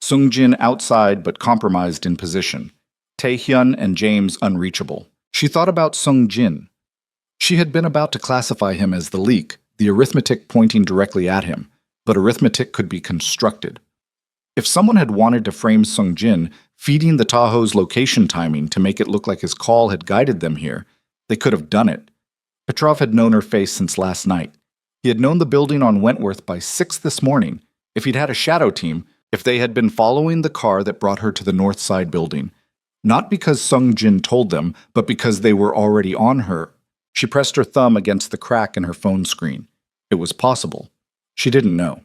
S1: Sung Jin outside but compromised in position. Tae-hyun and James unreachable. She thought about Sung Jin. She had been about to classify him as the leak, the arithmetic pointing directly at him, but arithmetic could be constructed. If someone had wanted to frame Sung Jin, feeding the Tahoe's location timing to make it look like his call had guided them here, they could have done it. Petrov had known her face since last night. He had known the building on Wentworth by 6 this morning. If he'd had a shadow team, if they had been following the car that brought her to the north side building. Not because Sung Jin told them, but because they were already on her. She pressed her thumb against the crack in her phone screen. It was possible. She didn't know.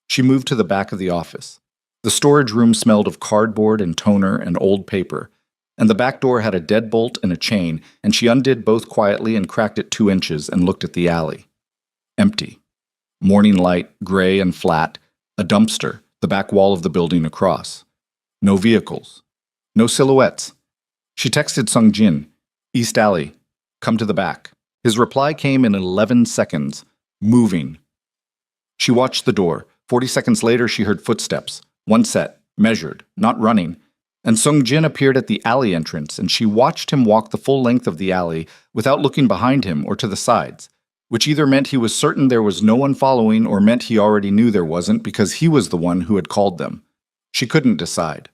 S1: She moved to the back of the office. The storage room smelled of cardboard and toner and old paper, and the back door had a deadbolt and a chain, and she undid both quietly and cracked it 2 inches and looked at the alley. Empty. Morning light, gray and flat, a dumpster, the back wall of the building across. No vehicles. No silhouettes. She texted Sung Jin, East Alley, come to the back. His reply came in 11 seconds, moving. She watched the door. 40 seconds later, she heard footsteps. One set, measured, not running. And Sung Jin appeared at the alley entrance, and she watched him walk the full length of the alley without looking behind him or to the sides, which either meant he was certain there was no one following or meant he already knew there wasn't because he was the one who had called them. She couldn't decide.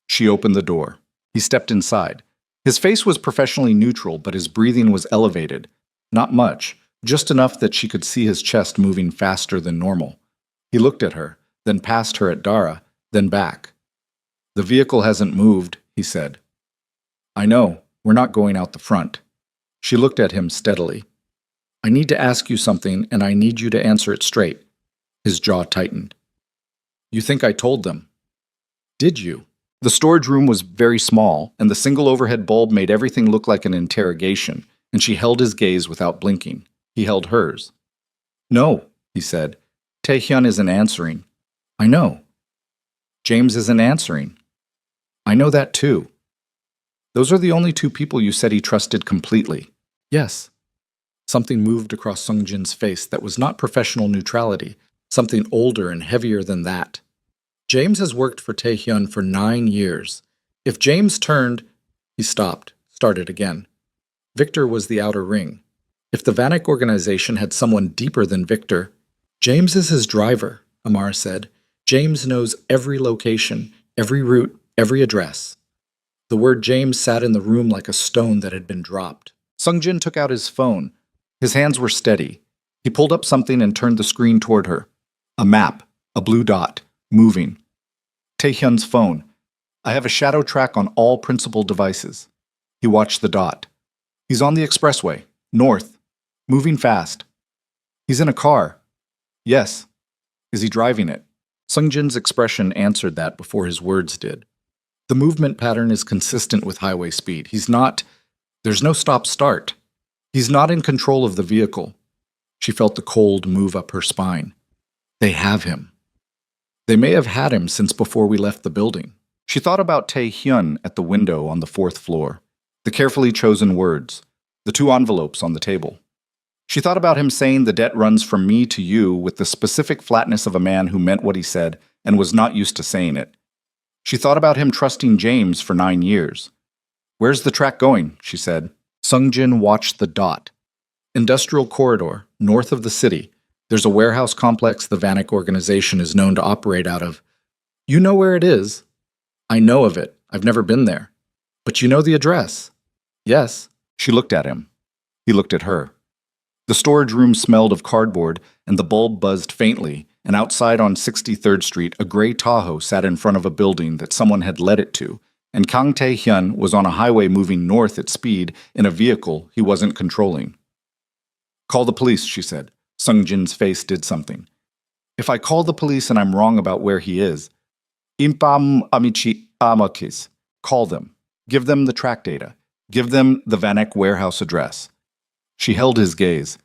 S1: She opened the door. He stepped inside. His face was professionally neutral, but his breathing was elevated. Not much, just enough that she could see his chest moving faster than normal. He looked at her, then past her at Dara, then back. The vehicle hasn't moved, he said. I know, we're not going out the front. She looked at him steadily. I need to ask you something, and I need you to answer it straight. His jaw tightened. You think I told them? Did you? The storage room was very small, and the single overhead bulb made everything look like an interrogation, and she held his gaze without blinking. He held hers. No, he said. Taehyun isn't answering. I know. James isn't answering. I know that too. Those are the only two people you said he trusted completely. Yes. Something moved across Sung Jin's face that was not professional neutrality, something older and heavier than that. James has worked for Taehyun for 9 years. If James turned, he stopped, started again. Victor was the outer ring. If the Vanek organization had someone deeper than Victor, James is his driver, Amara said. James knows every location, every route, every address. The word James sat in the room like a stone that had been dropped. Sung Jin took out his phone. His hands were steady. He pulled up something and turned the screen toward her. A map, a blue dot, moving. Taehyun's phone. I have a shadow track on all principal devices. He watched the dot. He's on the expressway, north, moving fast. He's in a car. Yes. Is he driving it? Sung Jin's expression answered that before his words did. The movement pattern is consistent with highway speed. There's no stop-start. He's not in control of the vehicle. She felt the cold move up her spine. They have him. They may have had him since before we left the building. She thought about Taehyun at the window on the 4th floor, the carefully chosen words, the 2 envelopes on the table. She thought about him saying the debt runs from me to you with the specific flatness of a man who meant what he said and was not used to saying it. She thought about him trusting James for 9 years. Where's the track going? She said. Sung Jin watched the dot. Industrial corridor, north of the city. There's a warehouse complex the Vanek organization is known to operate out of. You know where it is? I know of it. I've never been there. But you know the address? Yes. She looked at him. He looked at her. The storage room smelled of cardboard, and the bulb buzzed faintly, and outside on 63rd Street, a gray Tahoe sat in front of a building that someone had led it to, and Kang Tae-hyun was on a highway moving north at speed in a vehicle he wasn't controlling. Call the police, she said. Sung Jin's face did something. If I call the police and I'm wrong about where he is, impam amici amakis. Call them. Give them the track data. Give them the Vanek warehouse address. She held his gaze.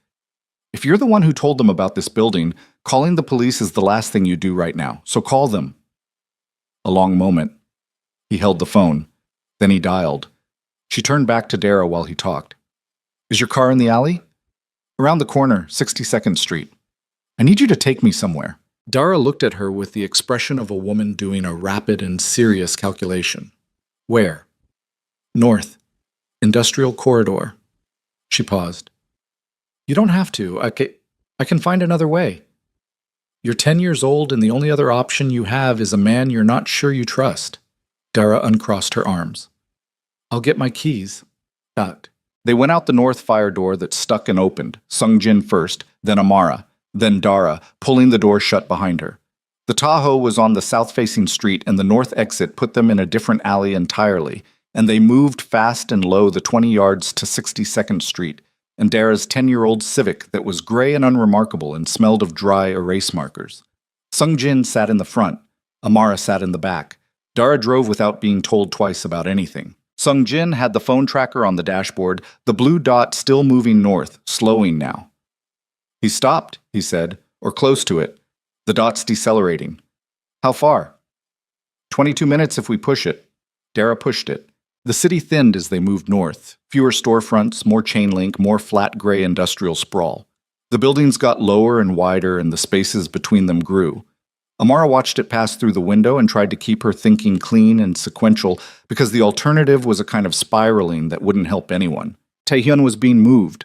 S1: If you're the one who told them about this building, calling the police is the last thing you do right now, so call them. A long moment. He held the phone. Then he dialed. She turned back to Dara while he talked. Is your car in the alley? Around the corner, 62nd Street. I need you to take me somewhere. Dara looked at her with the expression of a woman doing a rapid and serious calculation. Where? North. Industrial corridor. She paused. You don't have to. I can find another way. You're 10 years old and the only other option you have is a man you're not sure you trust. Dara uncrossed her arms. I'll get my keys. Ducked. They went out the north fire door that stuck and opened, Sung Jin first, then Amara, then Dara, pulling the door shut behind her. The Tahoe was on the south-facing street and the north exit put them in a different alley entirely, and they moved fast and low the 20 yards to 62nd Street, and Dara's 10-year-old Civic that was gray and unremarkable and smelled of dry erase markers. Sung Jin sat in the front. Amara sat in the back. Dara drove without being told twice about anything. Sung Jin had the phone tracker on the dashboard, the blue dot still moving north, slowing now. He stopped, he said, or close to it. The dot's decelerating. How far? 22 minutes if we push it. Dara pushed it. The city thinned as they moved north. Fewer storefronts, more chain link, more flat gray industrial sprawl. The buildings got lower and wider, and the spaces between them grew. Amara watched it pass through the window and tried to keep her thinking clean and sequential because the alternative was a kind of spiraling that wouldn't help anyone. Taehyun was being moved.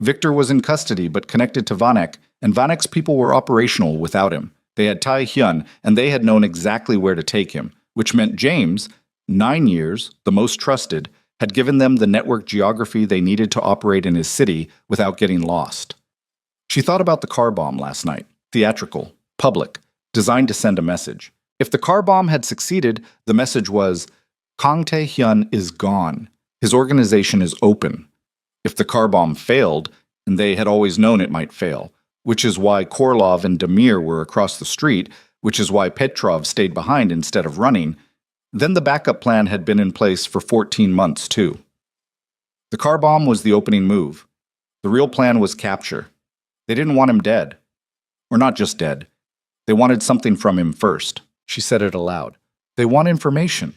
S1: Victor was in custody but connected to Vanek, and Vanek's people were operational without him. They had Taehyun, and they had known exactly where to take him, which meant James, 9 years, the most trusted, had given them the network geography they needed to operate in his city without getting lost. She thought about the car bomb last night. Theatrical, public, designed to send a message. If the car bomb had succeeded, the message was, Kang Tae-hyun is gone. His organization is open. If the car bomb failed, and they had always known it might fail, which is why Korlov and Demir were across the street, which is why Petrov stayed behind instead of running, then the backup plan had been in place for 14 months too. The car bomb was the opening move. The real plan was capture. They didn't want him dead. Or not just dead. They wanted something from him first. She said it aloud. They want information.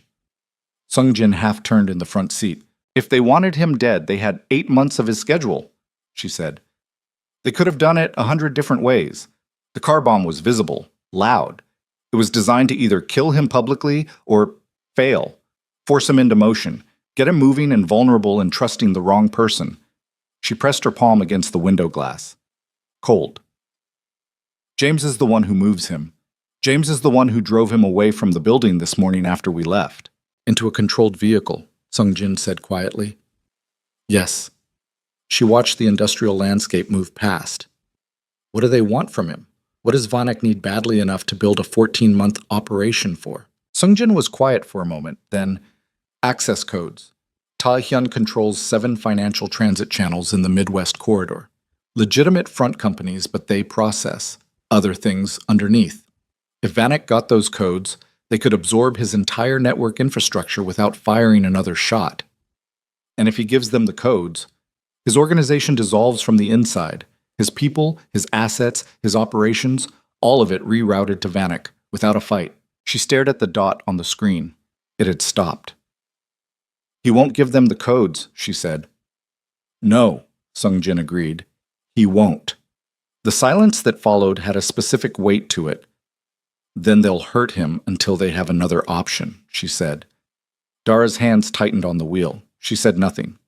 S1: Sungjin half turned in the front seat. If they wanted him dead, they had 8 months of his schedule, she said. They could have done it 100 different ways. The car bomb was visible, loud. It was designed to either kill him publicly or fail, force him into motion, get him moving and vulnerable and trusting the wrong person. She pressed her palm against the window glass. Cold. James is the one who moves him. James is the one who drove him away from the building this morning after we left. Into a controlled vehicle, Sungjin said quietly. Yes. She watched the industrial landscape move past. What do they want from him? What does Vanek need badly enough to build a 14-month operation for? Sungjin was quiet for a moment, then, access codes. Taehyun controls 7 financial transit channels in the Midwest corridor. Legitimate front companies, but they process other things underneath. If Vanek got those codes, they could absorb his entire network infrastructure without firing another shot. And if he gives them the codes, his organization dissolves from the inside. His people, his assets, his operations, all of it rerouted to Vanek, without a fight. She stared at the dot on the screen. It had stopped. He won't give them the codes, she said. No, Sungjin agreed. He won't. The silence that followed had a specific weight to it. Then they'll hurt him until they have another option, she said. Dara's hands tightened on the wheel. She said nothing.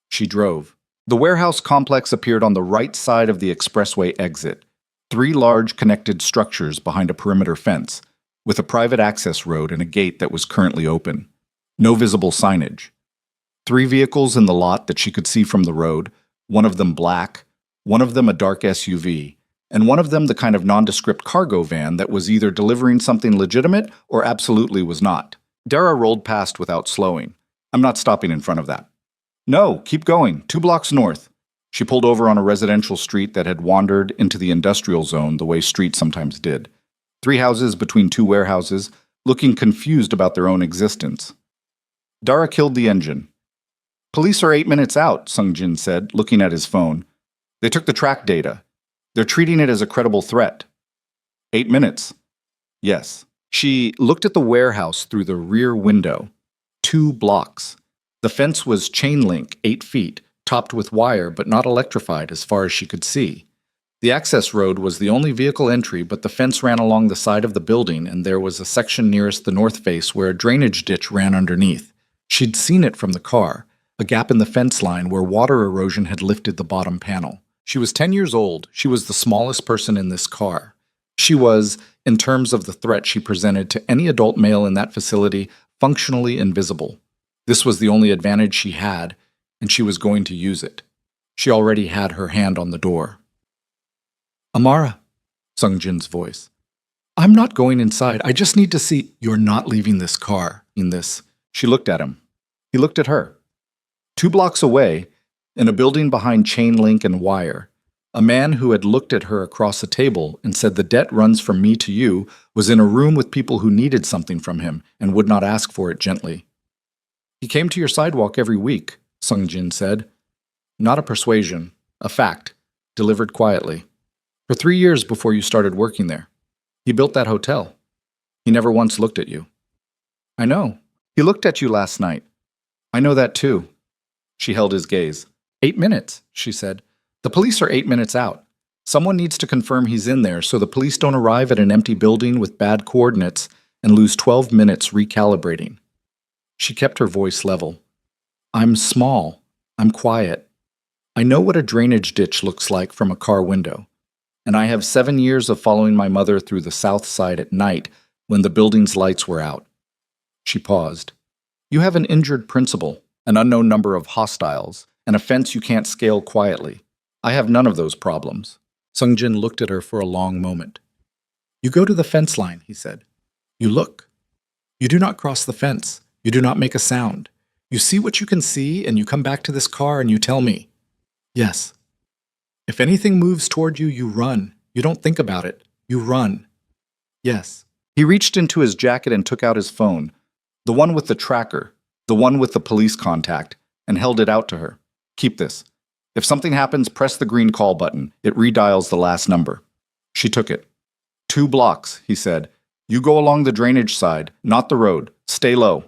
S1: She drove. The warehouse complex appeared on the right side of the expressway exit. 3 large connected structures behind a perimeter fence, with a private access road and a gate that was currently open. No visible signage. 3 vehicles in the lot that she could see from the road, one of them black, one of them a dark SUV, and one of them the kind of nondescript cargo van that was either delivering something legitimate or absolutely was not. Dara rolled past without slowing. I'm not stopping in front of that. No, keep going, 2 blocks north. She pulled over on a residential street that had wandered into the industrial zone the way streets sometimes did. 3 houses between 2 warehouses, looking confused about their own existence. Dara killed the engine. Police are 8 minutes out, Sungjin said, looking at his phone. They took the track data. They're treating it as a credible threat. 8 minutes. Yes. She looked at the warehouse through the rear window. 2 blocks. The fence was chain link, 8 feet, topped with wire but not electrified as far as she could see. The access road was the only vehicle entry, but the fence ran along the side of the building, and there was a section nearest the north face where a drainage ditch ran underneath. She'd seen it from the car, a gap in the fence line where water erosion had lifted the bottom panel. She was 10 years old. She was the smallest person in this car. She was, in terms of the threat she presented to any adult male in that facility, functionally invisible. This was the only advantage she had, and she was going to use it. She already had her hand on the door. Amara, Sungjin's voice. I'm not going inside. I just need to see. You're not leaving this car. In this. She looked at him. He looked at her. 2 blocks away, in a building behind chain link and wire, a man who had looked at her across a table and said the debt runs from me to you was in a room with people who needed something from him and would not ask for it gently. He came to your sidewalk every week, Sungjin said. Not a persuasion, a fact. delivered quietly. For 3 years before you started working there. He built that hotel. He never once looked at you. I know. He looked at you last night. I know that too. She held his gaze. 8 minutes, she said. The police are 8 minutes out. Someone needs to confirm he's in there so the police don't arrive at an empty building with bad coordinates and lose 12 minutes recalibrating. She kept her voice level. I'm small. I'm quiet. I know what a drainage ditch looks like from a car window. And I have 7 years of following my mother through the south side at night when the building's lights were out. She paused. You have an injured principal, an unknown number of hostiles, an offense you can't scale quietly. I have none of those problems. Sungjin looked at her for a long moment. You go to the fence line, he said. You look. You do not cross the fence. You do not make a sound. You see what you can see, and you come back to this car and you tell me. Yes. If anything moves toward you, you run. You don't think about it. You run. Yes. He reached into his jacket and took out his phone, the one with the tracker, the one with the police contact, and held it out to her. Keep this. If something happens, press the green call button. It redials the last number. She took it. 2 blocks, he said. You go along the drainage side, not the road. Stay low.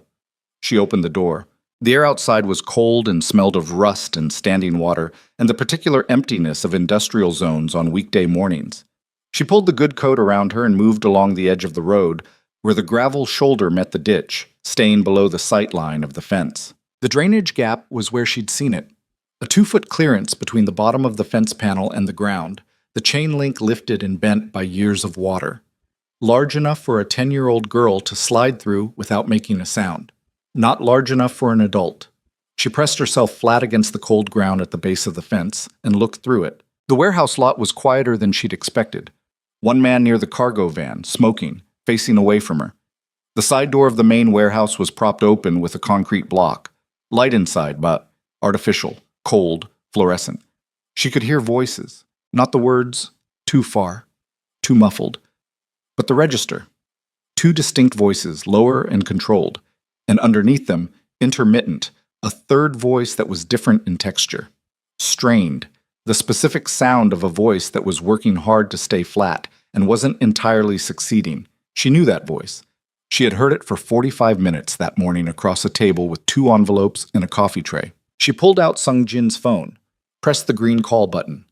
S1: She opened the door. The air outside was cold and smelled of rust and standing water, and the particular emptiness of industrial zones on weekday mornings. She pulled the good coat around her and moved along the edge of the road, where the gravel shoulder met the ditch, staying below the sight line of the fence. The drainage gap was where she'd seen it. A 2-foot clearance between the bottom of the fence panel and the ground, the chain link lifted and bent by years of water. Large enough for a 10-year-old girl to slide through without making a sound. Not large enough for an adult. She pressed herself flat against the cold ground at the base of the fence and looked through it. The warehouse lot was quieter than she'd expected. One man near the cargo van, smoking, facing away from her. The side door of the main warehouse was propped open with a concrete block. Light inside, but artificial, cold, fluorescent. She could hear voices, not the words, too far, too muffled, but the register. 2 distinct voices, lower and controlled. And underneath them, intermittent, a third voice that was different in texture. Strained, the specific sound of a voice that was working hard to stay flat and wasn't entirely succeeding. She knew that voice. She had heard it for 45 minutes that morning across a table with 2 envelopes and a coffee tray. She pulled out Sungjin's phone, pressed the green call button.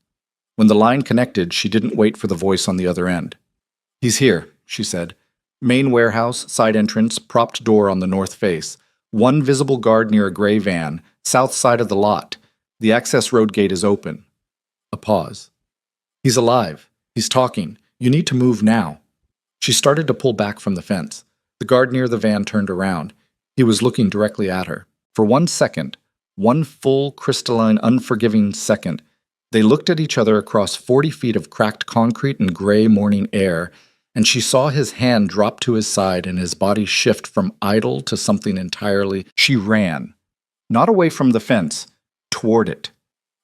S1: When the line connected, she didn't wait for the voice on the other end. He's here, she said. Main warehouse, side entrance, propped door on the north face. 1 visible guard near a gray van, south side of the lot. The access road gate is open. A pause. He's alive. He's talking. You need to move now. She started to pull back from the fence. The guard near the van turned around. He was looking directly at her. For 1 second, 1 full, crystalline, unforgiving second, they looked at each other across 40 feet of cracked concrete and gray morning air, and she saw his hand drop to his side and his body shift from idle to something entirely. She ran. Not away from the fence, toward it.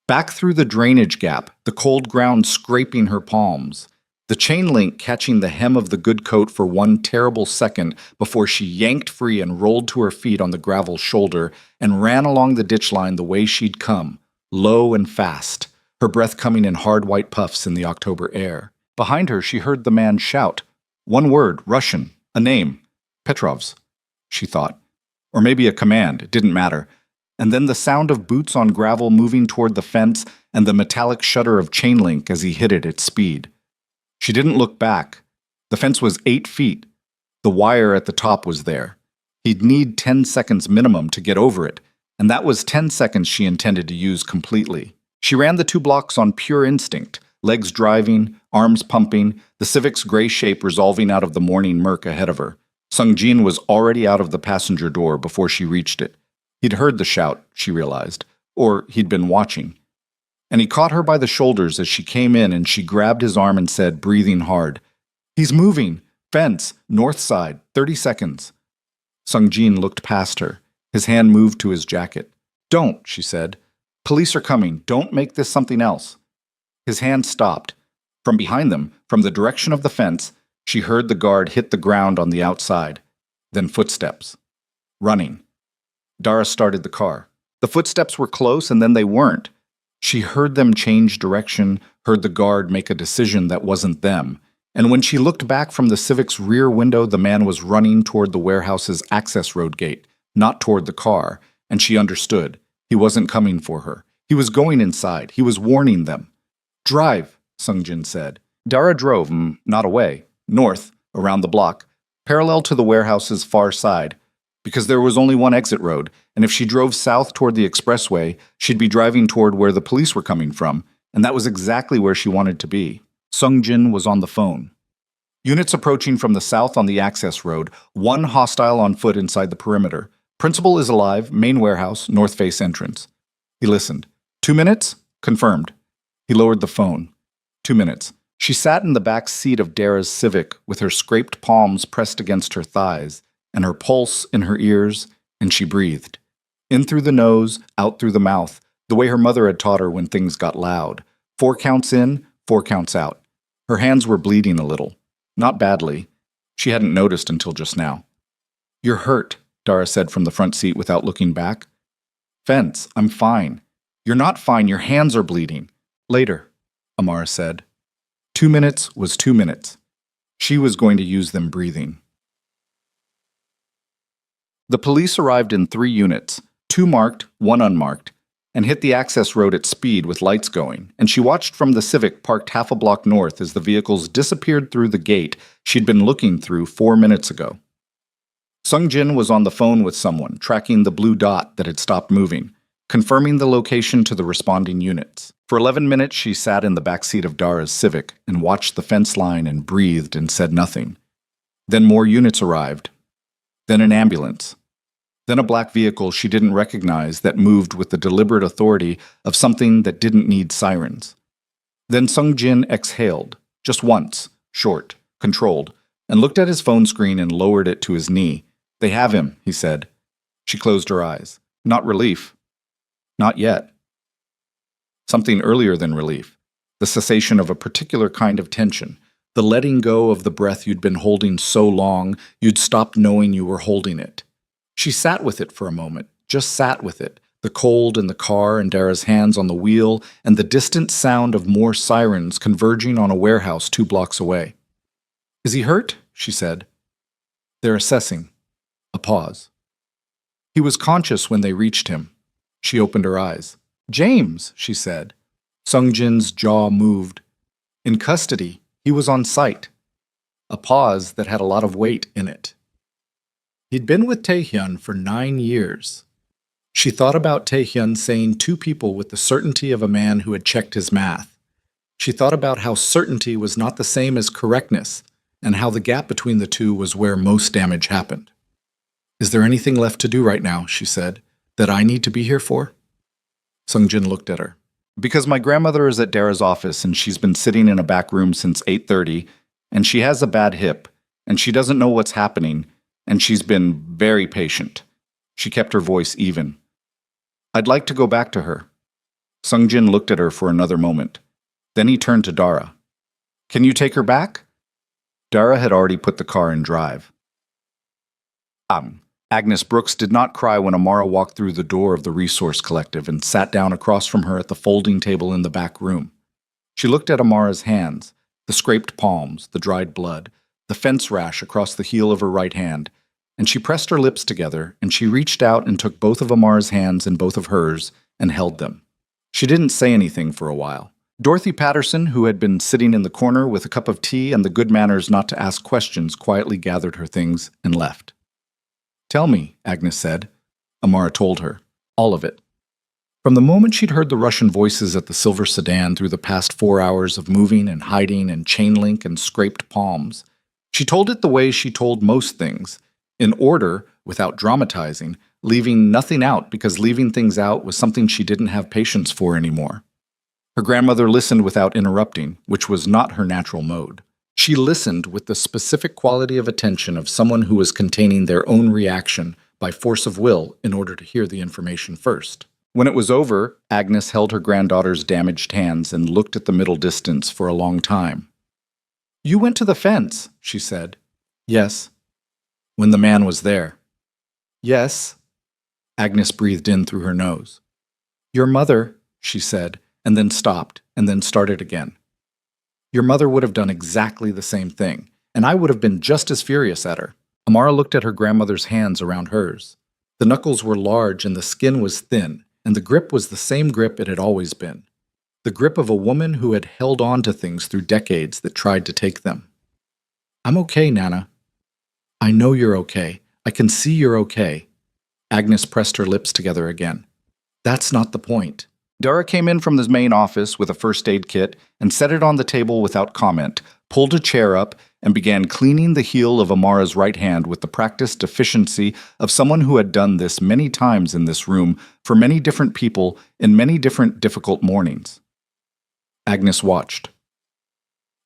S1: Back through the drainage gap, the cold ground scraping her palms. The chain link catching the hem of the good coat for 1 terrible second before she yanked free and rolled to her feet on the gravel shoulder and ran along the ditch line the way she'd come, low and fast, her breath coming in hard white puffs in the October air. Behind her, she heard the man shout. 1 word, Russian, a name. Petrov's, she thought. Or maybe a command, it didn't matter. And then the sound of boots on gravel moving toward the fence and the metallic shudder of chain link as he hit it at speed. She didn't look back. The fence was 8 feet. The wire at the top was there. He'd need 10 seconds minimum to get over it, and that was 10 seconds she intended to use completely. She ran the 2 blocks on pure instinct, legs driving, arms pumping, the Civic's gray shape resolving out of the morning murk ahead of her. Sungjin was already out of the passenger door before she reached it. He'd heard the shout, she realized, or he'd been watching. And he caught her by the shoulders as she came in, and she grabbed his arm and said, breathing hard, "He's moving! Fence, north side, 30 seconds. Sungjin looked past her. His hand moved to his jacket. "Don't," she said. "Police are coming. Don't make this something else." His hand stopped. From behind them, from the direction of the fence, she heard the guard hit the ground on the outside. Then footsteps. Running. Dara started the car. The footsteps were close, and then they weren't. She heard them change direction, heard the guard make a decision that wasn't them. And when she looked back from the Civic's rear window, the man was running toward the warehouse's access road gate, not toward the car, and she understood. He wasn't coming for her. He was going inside. He was warning them. "Drive," Sungjin said. Dara drove, not away, north, around the block, parallel to the warehouse's far side, because there was only one exit road, and if she drove south toward the expressway, she'd be driving toward where the police were coming from, and that was exactly where she wanted to be. Sungjin was on the phone. Units approaching from the south on the access road, one hostile on foot inside the perimeter. Principal is alive, main warehouse, north face entrance. He listened. 2 minutes? Confirmed. He lowered the phone. 2 minutes. She sat in the back seat of Dara's Civic with her scraped palms pressed against her thighs and her pulse in her ears, and she breathed. In through the nose, out through the mouth, the way her mother had taught her when things got loud. 4 counts in, 4 counts out. Her hands were bleeding a little. Not badly. She hadn't noticed until just now. "You're hurt," Dara said from the front seat without looking back. "Fence, I'm fine." "You're not fine, your hands are bleeding." "Later," Amara said. 2 minutes was 2 minutes. She was going to use them breathing. The police arrived in 3 units, 2 marked, 1 unmarked, and hit the access road at speed with lights going, and she watched from the Civic parked half a block north as the vehicles disappeared through the gate she'd been looking through 4 minutes ago. Sungjin was on the phone with someone, tracking the blue dot that had stopped moving, confirming the location to the responding units. For 11 minutes, she sat in the backseat of Dara's Civic and watched the fence line and breathed and said nothing. Then more units arrived. Then an ambulance. Then a black vehicle she didn't recognize that moved with the deliberate authority of something that didn't need sirens. Then Sungjin exhaled, just once, short, controlled, and looked at his phone screen and lowered it to his knee. "They have him," he said. She closed her eyes. Not relief. Not yet. Something earlier than relief. The cessation of a particular kind of tension. The letting go of the breath you'd been holding so long, you'd stopped knowing you were holding it. She sat with it for a moment, just sat with it, the cold in the car and Dara's hands on the wheel, and the distant sound of more sirens converging on a warehouse 2 blocks away. "Is he hurt?" she said. "They're assessing." A pause. He was conscious when they reached him. She opened her eyes. "James," she said. Sungjin's jaw moved. "In custody. He was on site." A pause that had a lot of weight in it. He'd been with Taehyun for 9 years. She thought about Taehyun saying 2 people with the certainty of a man who had checked his math. She thought about how certainty was not the same as correctness, and how the gap between the two was where most damage happened. "Is there anything left to do right now," she said, "that I need to be here for?" Sungjin looked at her. "Because my grandmother is at Dara's office and she's been sitting in a back room since 8:30, and she has a bad hip, and she doesn't know what's happening, and she's been very patient." She kept her voice even. "I'd like to go back to her." Sungjin looked at her for another moment. Then he turned to Dara. "Can you take her back?" Dara had already put the car in drive. Agnes Brooks did not cry when Amara walked through the door of the Resource Collective and sat down across from her at the folding table in the back room. She looked at Amara's hands, the scraped palms, the dried blood, the fence rash across the heel of her right hand, and she pressed her lips together, and she reached out and took both of Amara's hands in both of hers and held them. She didn't say anything for a while. Dorothy Patterson, who had been sitting in the corner with a cup of tea and the good manners not to ask questions, quietly gathered her things and left. "Tell me," Agnes said. Amara told her. All of it. From the moment she'd heard the Russian voices at the silver sedan through the past 4 hours of moving and hiding and chain link and scraped palms. She told it the way she told most things, in order, without dramatizing, leaving nothing out because leaving things out was something she didn't have patience for anymore. Her grandmother listened without interrupting, which was not her natural mode. She listened with the specific quality of attention of someone who was containing their own reaction by force of will in order to hear the information first. When it was over, Agnes held her granddaughter's damaged hands and looked at the middle distance for a long time. "You went to the fence," she said. "Yes." "When the man was there." "Yes." Agnes breathed in through her nose. "Your mother," she said, and then stopped, and then started again. Your mother would have done exactly the same thing, and I would have been just as furious at her. Amara looked at her grandmother's hands around hers. The knuckles were large and the skin was thin, and the grip was the same grip it had always been. The grip of a woman who had held on to things through decades that tried to take them. I'm okay, Nana. I know you're okay. I can see you're okay. Agnes pressed her lips together again. That's not the point. Dara came in from the main office with a first aid kit and set it on the table without comment, pulled a chair up, and began cleaning the heel of Amara's right hand with the practiced efficiency of someone who had done this many times in this room for many different people in many different difficult mornings. Agnes watched.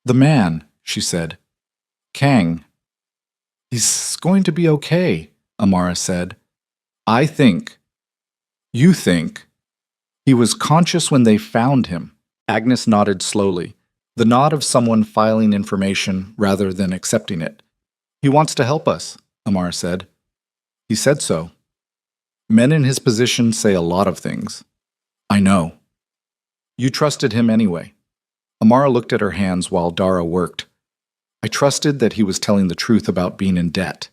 S1: The man, she said. Kang. He's going to be okay, Amara said. I think. You think. He was conscious when they found him. Agnes nodded slowly, the nod of someone filing information rather than accepting it. He wants to help us, Amara said. He said so. Men in his position say a lot of things. I know. You trusted him anyway. Amara looked at her hands while Dara worked. I trusted that he was telling the truth about being in debt.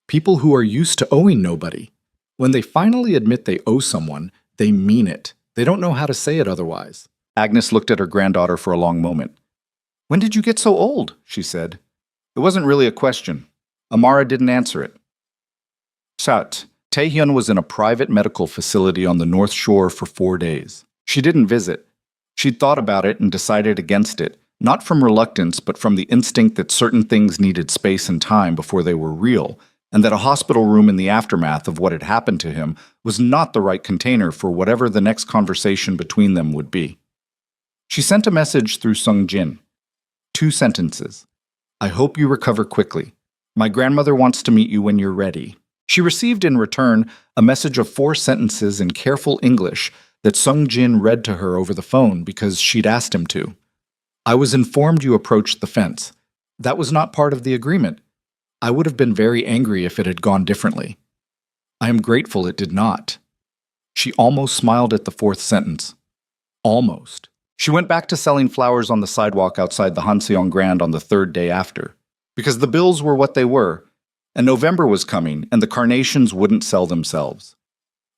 S1: People who are used to owing nobody. When they finally admit they owe someone, they mean it. They don't know how to say it otherwise. Agnes looked at her granddaughter for a long moment. When did you get so old? She said. It wasn't really a question. Amara didn't answer it. Sat, Taehyun was in a private medical facility on the North Shore for 4 days. She didn't visit. She'd thought about it and decided against it, not from reluctance, but from the instinct that certain things needed space and time before they were real, and that a hospital room in the aftermath of what had happened to him was not the right container for whatever the next conversation between them would be. She sent a message through Sung Jin. 2 sentences. I hope you recover quickly. My grandmother wants to meet you when you're ready. She received in return a message of 4 sentences in careful English that Sung Jin read to her over the phone because she'd asked him to. I was informed you approached the fence. That was not part of the agreement. I would have been very angry if it had gone differently. I am grateful it did not. She almost smiled at the 4th sentence. Almost. She went back to selling flowers on the sidewalk outside the Hanseong Grand on the 3rd day after, because the bills were what they were, and November was coming, and the carnations wouldn't sell themselves.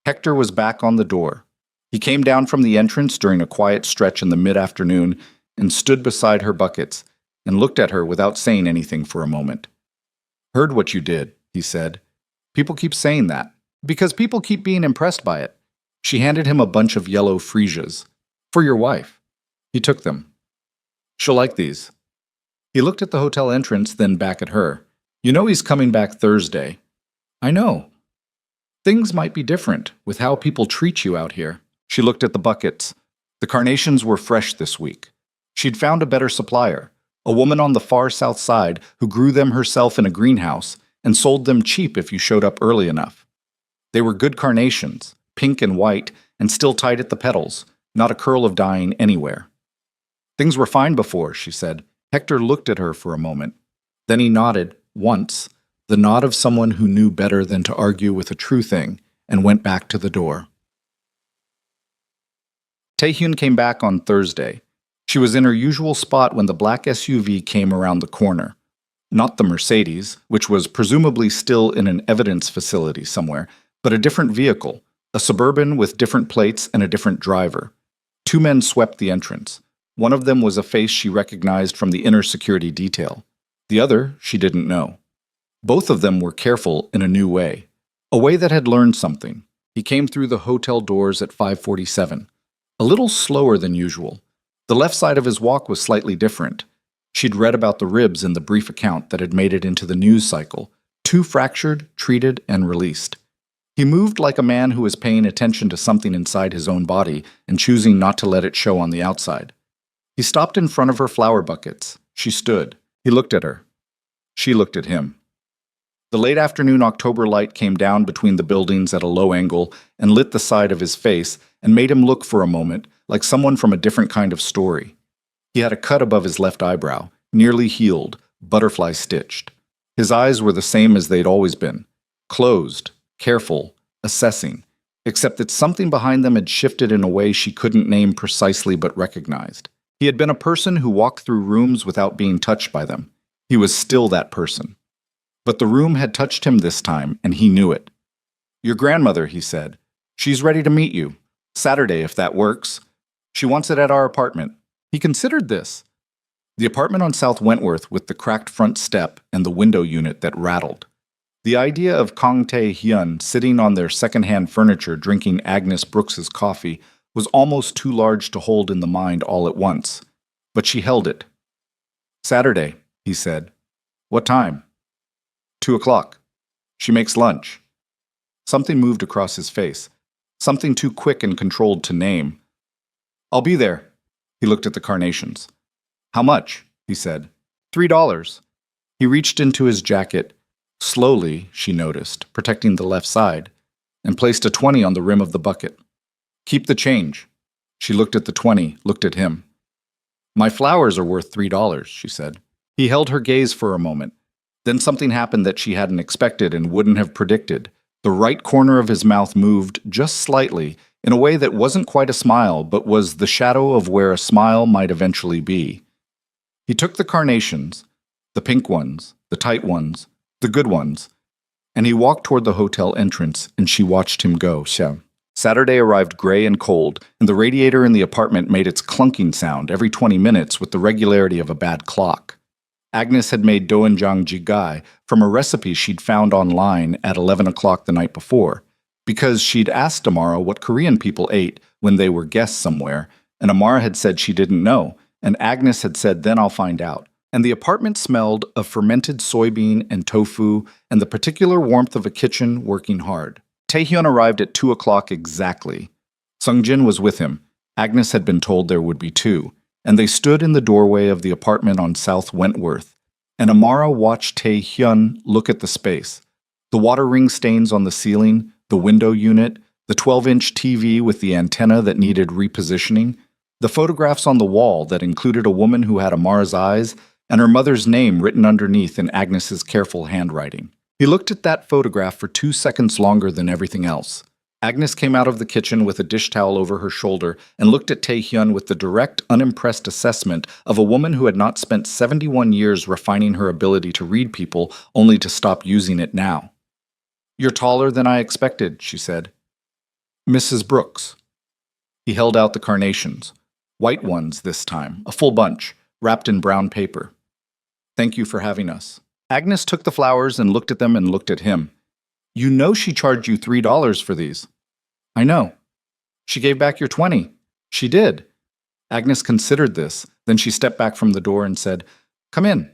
S1: Hector was back on the door. He came down from the entrance during a quiet stretch in the mid-afternoon and stood beside her buckets and looked at her without saying anything for a moment. Heard what you did, he said. People keep saying that, because people keep being impressed by it. She handed him a bunch of yellow freesias. For your wife. He took them. She'll like these. He looked at the hotel entrance, then back at her. You know he's coming back Thursday. I know. Things might be different with how people treat you out here. She looked at the buckets. The carnations were fresh this week. She'd found a better supplier, a woman on the far south side who grew them herself in a greenhouse and sold them cheap if you showed up early enough. They were good carnations, pink and white, and still tight at the petals, not a curl of dyeing anywhere. Things were fine before, she said. Hector looked at her for a moment. Then he nodded, once, the nod of someone who knew better than to argue with a true thing, and went back to the door. Taehyun came back on Thursday. She was in her usual spot when the black SUV came around the corner. Not the Mercedes, which was presumably still in an evidence facility somewhere, but a different vehicle, a Suburban with different plates and a different driver. 2 men swept the entrance. One of them was a face she recognized from the inner security detail. The other she didn't know. Both of them were careful in a new way, a way that had learned something. He came through the hotel doors at 5:47, a little slower than usual. The left side of his walk was slightly different. She'd read about the ribs in the brief account that had made it into the news cycle, 2 fractured, treated, and released. He moved like a man who was paying attention to something inside his own body and choosing not to let it show on the outside. He stopped in front of her flower buckets. She stood. He looked at her. She looked at him. The late afternoon October light came down between the buildings at a low angle and lit the side of his face and made him look for a moment like someone from a different kind of story. He had a cut above his left eyebrow, nearly healed, butterfly stitched. His eyes were the same as they'd always been, closed, careful, assessing. except that something behind them had shifted in a way she couldn't name precisely but recognized. He had been a person who walked through rooms without being touched by them. He was still that person. But the room had touched him this time, and he knew it. "Your grandmother," he said. "She's ready to meet you. Saturday, if that works. She wants it at our apartment." He considered this. The apartment on South Wentworth with the cracked front step and the window unit that rattled. The idea of Kang Tae-hyun sitting on their second-hand furniture drinking Agnes Brooks's coffee was almost too large to hold in the mind all at once. But she held it. "Saturday," he said. "What time?" 2:00. She makes lunch." Something moved across his face. Something too quick and controlled to name. "I'll be there." He looked at the carnations. "How much?" he said. $3. He reached into his jacket, slowly, she noticed, protecting the left side, and placed a 20 on the rim of the bucket. "Keep the change." She looked at the 20, looked at him. "My flowers are worth $3, she said. He held her gaze for a moment. Then something happened that she hadn't expected and wouldn't have predicted. The right corner of his mouth moved just slightly, in a way that wasn't quite a smile, but was the shadow of where a smile might eventually be. He took the carnations, the pink ones, the tight ones, the good ones, and he walked toward the hotel entrance, and she watched him go. Saturday arrived gray and cold, and the radiator in the apartment made its clunking sound every 20 minutes with the regularity of a bad clock. Agnes had made doenjang jjigae from a recipe she'd found online at 11 o'clock the night before, because she'd asked Amara what Korean people ate when they were guests somewhere, and Amara had said she didn't know, and Agnes had said, "Then I'll find out." And the apartment smelled of fermented soybean and tofu and the particular warmth of a kitchen working hard. Taehyun arrived at 2 o'clock exactly. Sungjin was with him. Agnes had been told there would be two, and they stood in the doorway of the apartment on South Wentworth, and Amara watched Taehyun look at the space. The water ring stains on the ceiling, the window unit, the 12-inch TV with the antenna that needed repositioning, the photographs on the wall that included a woman who had Amara's eyes and her mother's name written underneath in Agnes's careful handwriting. He looked at that photograph for 2 seconds longer than everything else. Agnes came out of the kitchen with a dish towel over her shoulder and looked at Taehyun with the direct, unimpressed assessment of a woman who had not spent 71 years refining her ability to read people only to stop using it now. "You're taller than I expected," she said. "Mrs. Brooks." He held out the carnations. White ones this time, a full bunch, wrapped in brown paper. "Thank you for having us." Agnes took the flowers and looked at them and looked at him. "You know she charged you $3 for these." "I know." "She gave back your 20. "She did." Agnes considered this, then she stepped back from the door and said, "Come in.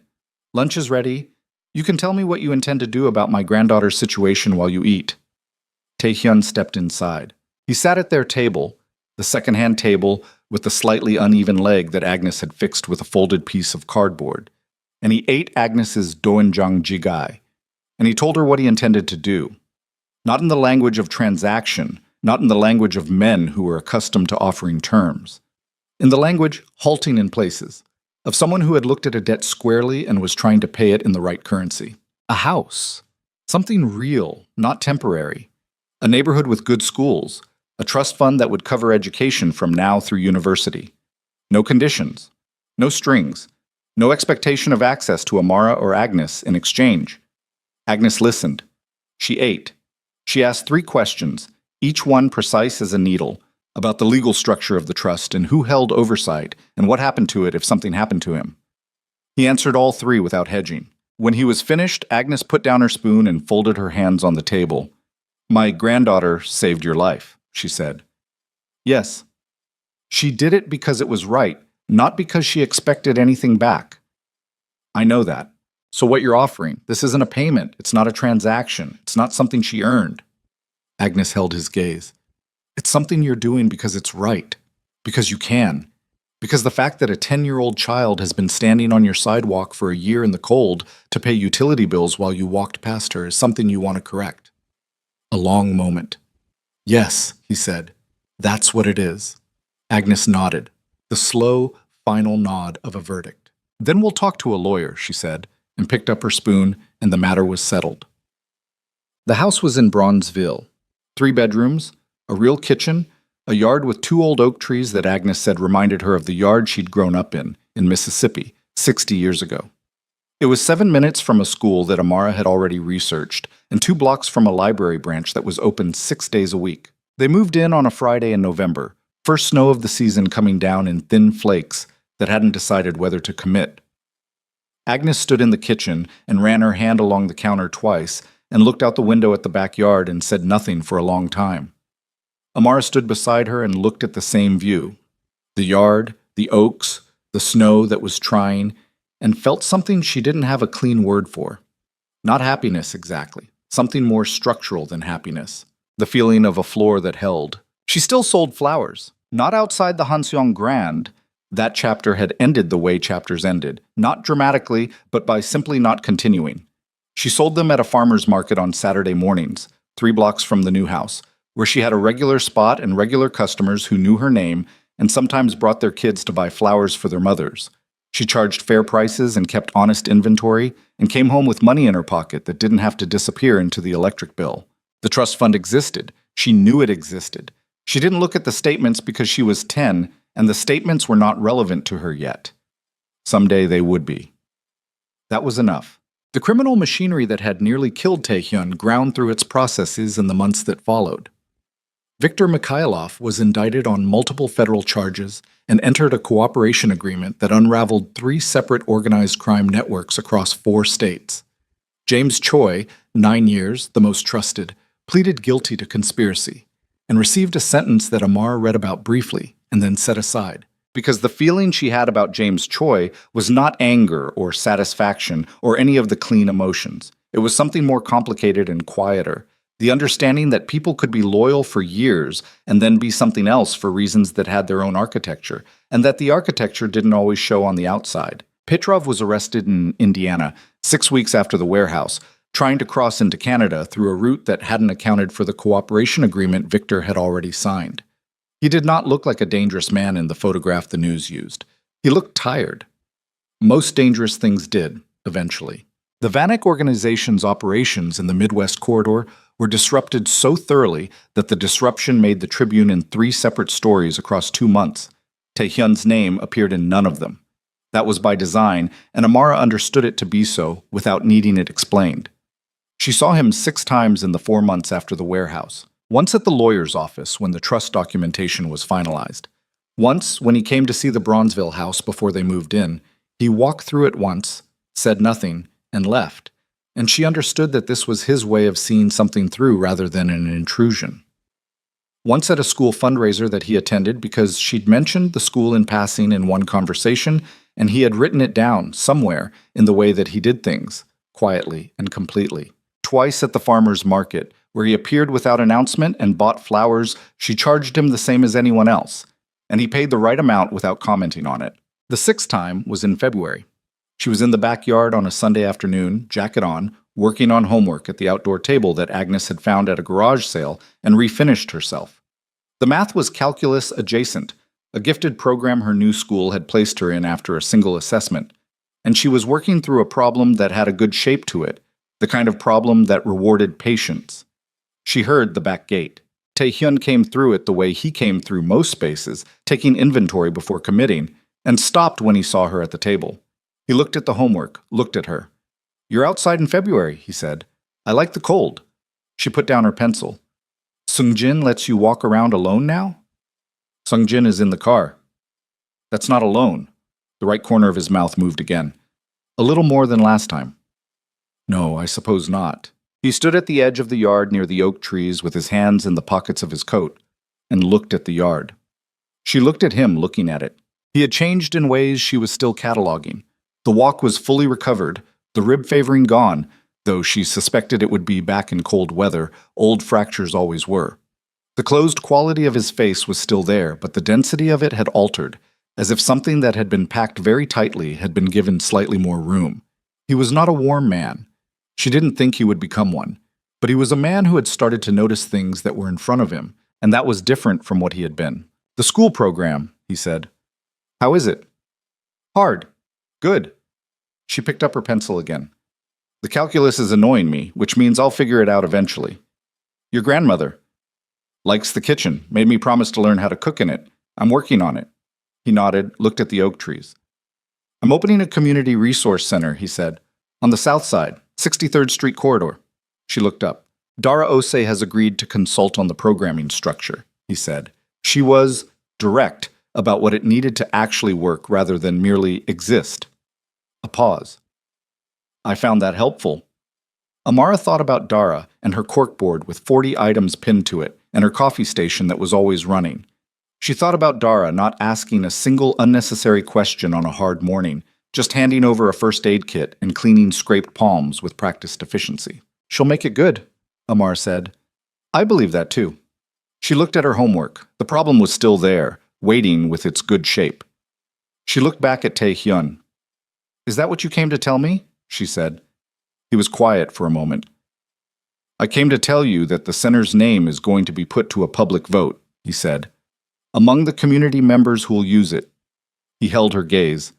S1: Lunch is ready. You can tell me what you intend to do about my granddaughter's situation while you eat." Taehyun stepped inside. He sat at their table, the second-hand table with the slightly uneven leg that Agnes had fixed with a folded piece of cardboard, and he ate Agnes's doenjang jjigae, and he told her what he intended to do. Not in the language of transaction, not in the language of men who were accustomed to offering terms. In the language, halting in places, of someone who had looked at a debt squarely and was trying to pay it in the right currency. A house. Something real, not temporary. A neighborhood with good schools. A trust fund that would cover education from now through university. No conditions. No strings. No expectation of access to Amara or Agnes in exchange. Agnes listened. She ate. She asked 3 questions, each one precise as a needle, about the legal structure of the trust and who held oversight and what happened to it if something happened to him. He answered all 3 without hedging. When he was finished, Agnes put down her spoon and folded her hands on the table. "My granddaughter saved your life," she said. "Yes." "She did it because it was right, not because she expected anything back." "I know that. So what you're offering, this isn't a payment, it's not a transaction, it's not something she earned." Agnes held his gaze. "It's something you're doing because it's right, because you can, because the fact that a 10-year-old child has been standing on your sidewalk for a year in the cold to pay utility bills while you walked past her is something you want to correct." A long moment. "Yes," he said, "that's what it is." Agnes nodded, the slow, final nod of a verdict. "Then we'll talk to a lawyer," she said, and picked up her spoon, and the matter was settled. The house was in Bronzeville. 3 bedrooms, a real kitchen, a yard with 2 old oak trees that Agnes said reminded her of the yard she'd grown up in Mississippi, 60 years ago. It was 7 minutes from a school that Amara had already researched, and 2 blocks from a library branch that was open 6 days a week. They moved in on a Friday in November, first snow of the season coming down in thin flakes that hadn't decided whether to commit. Agnes stood in the kitchen and ran her hand along the counter twice and looked out the window at the backyard and said nothing for a long time. Amara stood beside her and looked at the same view. The yard, the oaks, the snow that was trying, and felt something she didn't have a clean word for. Not happiness exactly, something more structural than happiness. The feeling of a floor that held. She still sold flowers, not outside the Hansjong Grand. That chapter had ended the way chapters ended, not dramatically, but by simply not continuing. She sold them at a farmer's market on Saturday mornings, 3 blocks from the new house, where she had a regular spot and regular customers who knew her name and sometimes brought their kids to buy flowers for their mothers. She charged fair prices and kept honest inventory and came home with money in her pocket that didn't have to disappear into the electric bill. The trust fund existed. She knew it existed. She didn't look at the statements because she was 10, and the statements were not relevant to her yet. Someday they would be. That was enough. The criminal machinery that had nearly killed Taehyun ground through its processes in the months that followed. Viktor Mikhailov was indicted on multiple federal charges and entered a cooperation agreement that unraveled 3 separate organized crime networks across 4 states. James Choi, 9 years, the most trusted, pleaded guilty to conspiracy and received a sentence that Amara read about briefly and then set aside, because the feeling she had about James Choi was not anger or satisfaction or any of the clean emotions. It was something more complicated and quieter. The understanding that people could be loyal for years and then be something else for reasons that had their own architecture, and that the architecture didn't always show on the outside. Petrov was arrested in Indiana 6 weeks after the warehouse, trying to cross into Canada through a route that hadn't accounted for the cooperation agreement Victor had already signed. He did not look like a dangerous man in the photograph the news used. He looked tired. Most dangerous things did, eventually. The Vanek organization's operations in the Midwest corridor were disrupted so thoroughly that the disruption made the Tribune in 3 separate stories across 2 months. Taehyun's name appeared in none of them. That was by design, and Amara understood it to be so without needing it explained. She saw him 6 times in the 4 months after the warehouse. Once at the lawyer's office when the trust documentation was finalized. Once when he came to see the Bronzeville house before they moved in. He walked through it once, said nothing, and left. And she understood that this was his way of seeing something through rather than an intrusion. Once at a school fundraiser that he attended because she'd mentioned the school in passing in one conversation, and he had written it down somewhere in the way that he did things, quietly and completely. Twice at the farmer's market, where he appeared without announcement and bought flowers, she charged him the same as anyone else, and he paid the right amount without commenting on it. The 6th time was in February. She was in the backyard on a Sunday afternoon, jacket on, working on homework at the outdoor table that Agnes had found at a garage sale and refinished herself. The math was calculus adjacent, a gifted program her new school had placed her in after a single assessment, and she was working through a problem that had a good shape to it, the kind of problem that rewarded patience. She heard the back gate. Taehyun came through it the way he came through most spaces, taking inventory before committing, and stopped when he saw her at the table. He looked at the homework, looked at her. "You're outside in February," he said. "I like the cold." She put down her pencil. "Sungjin lets you walk around alone now?" "Sungjin is in the car." "That's not alone." The right corner of his mouth moved again. "A little more than last time." "No, I suppose not." He stood at the edge of the yard near the oak trees with his hands in the pockets of his coat and looked at the yard. She looked at him looking at it. He had changed in ways she was still cataloging. The walk was fully recovered, the rib favoring gone, though she suspected it would be back in cold weather. Old fractures always were. The closed quality of his face was still there, but the density of it had altered, as if something that had been packed very tightly had been given slightly more room. He was not a warm man. She didn't think he would become one, but he was a man who had started to notice things that were in front of him, and that was different from what he had been. "The school program," he said. "How is it?" "Hard. Good." She picked up her pencil again. "The calculus is annoying me, which means I'll figure it out eventually." "Your grandmother." Likes the kitchen. Made me promise to learn how to cook in it. I'm working on it. He nodded, looked at the oak trees. I'm opening a community resource center, he said. On the south side, 63rd Street corridor. She looked up. Dara Ose has agreed to consult on the programming structure, he said. She was direct about what it needed to actually work rather than merely exist. A pause. I found that helpful. Amara thought about Dara and her corkboard with 40 items pinned to it and her coffee station that was always running. She thought about Dara not asking a single unnecessary question on a hard morning, just handing over a first aid kit and cleaning scraped palms with practiced efficiency. She'll make it good, Amar said. I believe that too. She looked at her homework. The problem was still there, waiting with its good shape. She looked back at Tae-hyun. Is that what you came to tell me? She said. He was quiet for a moment. I came to tell you that the center's name is going to be put to a public vote, he said. Among the community members who'll use it. He held her gaze.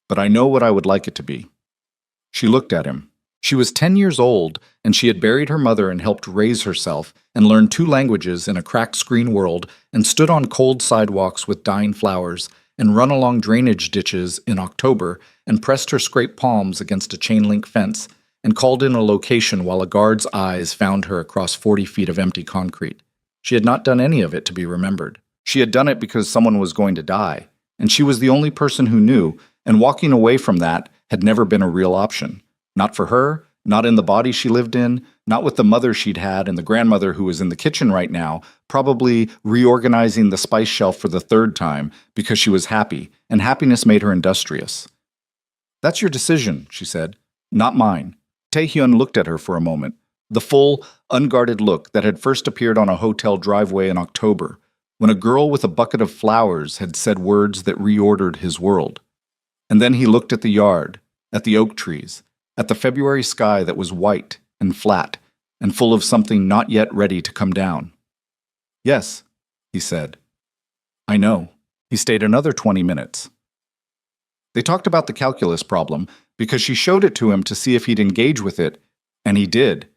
S1: But I know what I would like it to be. She looked at him. She was 10 years old, and she had buried her mother and helped raise herself, and learned 2 languages in a cracked screen world, and stood on cold sidewalks with dying flowers, and run along drainage ditches in October, and pressed her scraped palms against a chain-link fence, and called in a location while a guard's eyes found her across 40 feet of empty concrete. She had not done any of it to be remembered. She had done it because someone was going to die, and she was the only person who knew, and walking away from that had never been a real option. Not for her, not in the body she lived in, not with the mother she'd had and the grandmother who was in the kitchen right now, probably reorganizing the spice shelf for the 3rd time because she was happy, and happiness made her industrious. That's your decision, she said. Not mine. Tae-hyun looked at her for a moment, the full, unguarded look that had first appeared on a hotel driveway in October, when a girl with a bucket of flowers had said words that reordered his world. And then he looked at the yard, at the oak trees, at the February sky that was white and flat and full of something not yet ready to come down. Yes, he said. I know. He stayed another 20 minutes. They talked about the calculus problem because she showed it to him to see if he'd engage with it, and he did.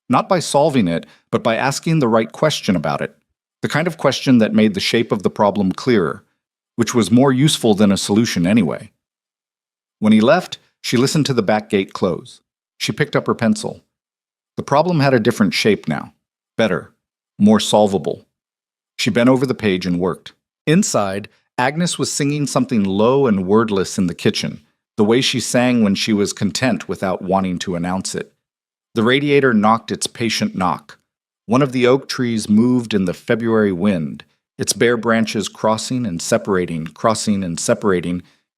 S1: Not by solving it, but by asking the right question about it, the kind of question that made the shape of the problem clearer, which was more useful than a solution anyway. When he left, she listened to the back gate close. She picked up her pencil. The problem had a different shape now. Better. More solvable. She bent over the page and worked. Inside, Agnes was singing something low and wordless in the kitchen, the way she sang when she was content without wanting to announce it. The radiator knocked its patient knock. One of the oak trees moved in the February wind, its bare branches crossing and separating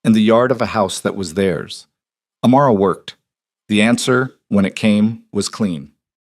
S1: in the yard of a house that was theirs. Amara worked. The answer, when it came, was clean.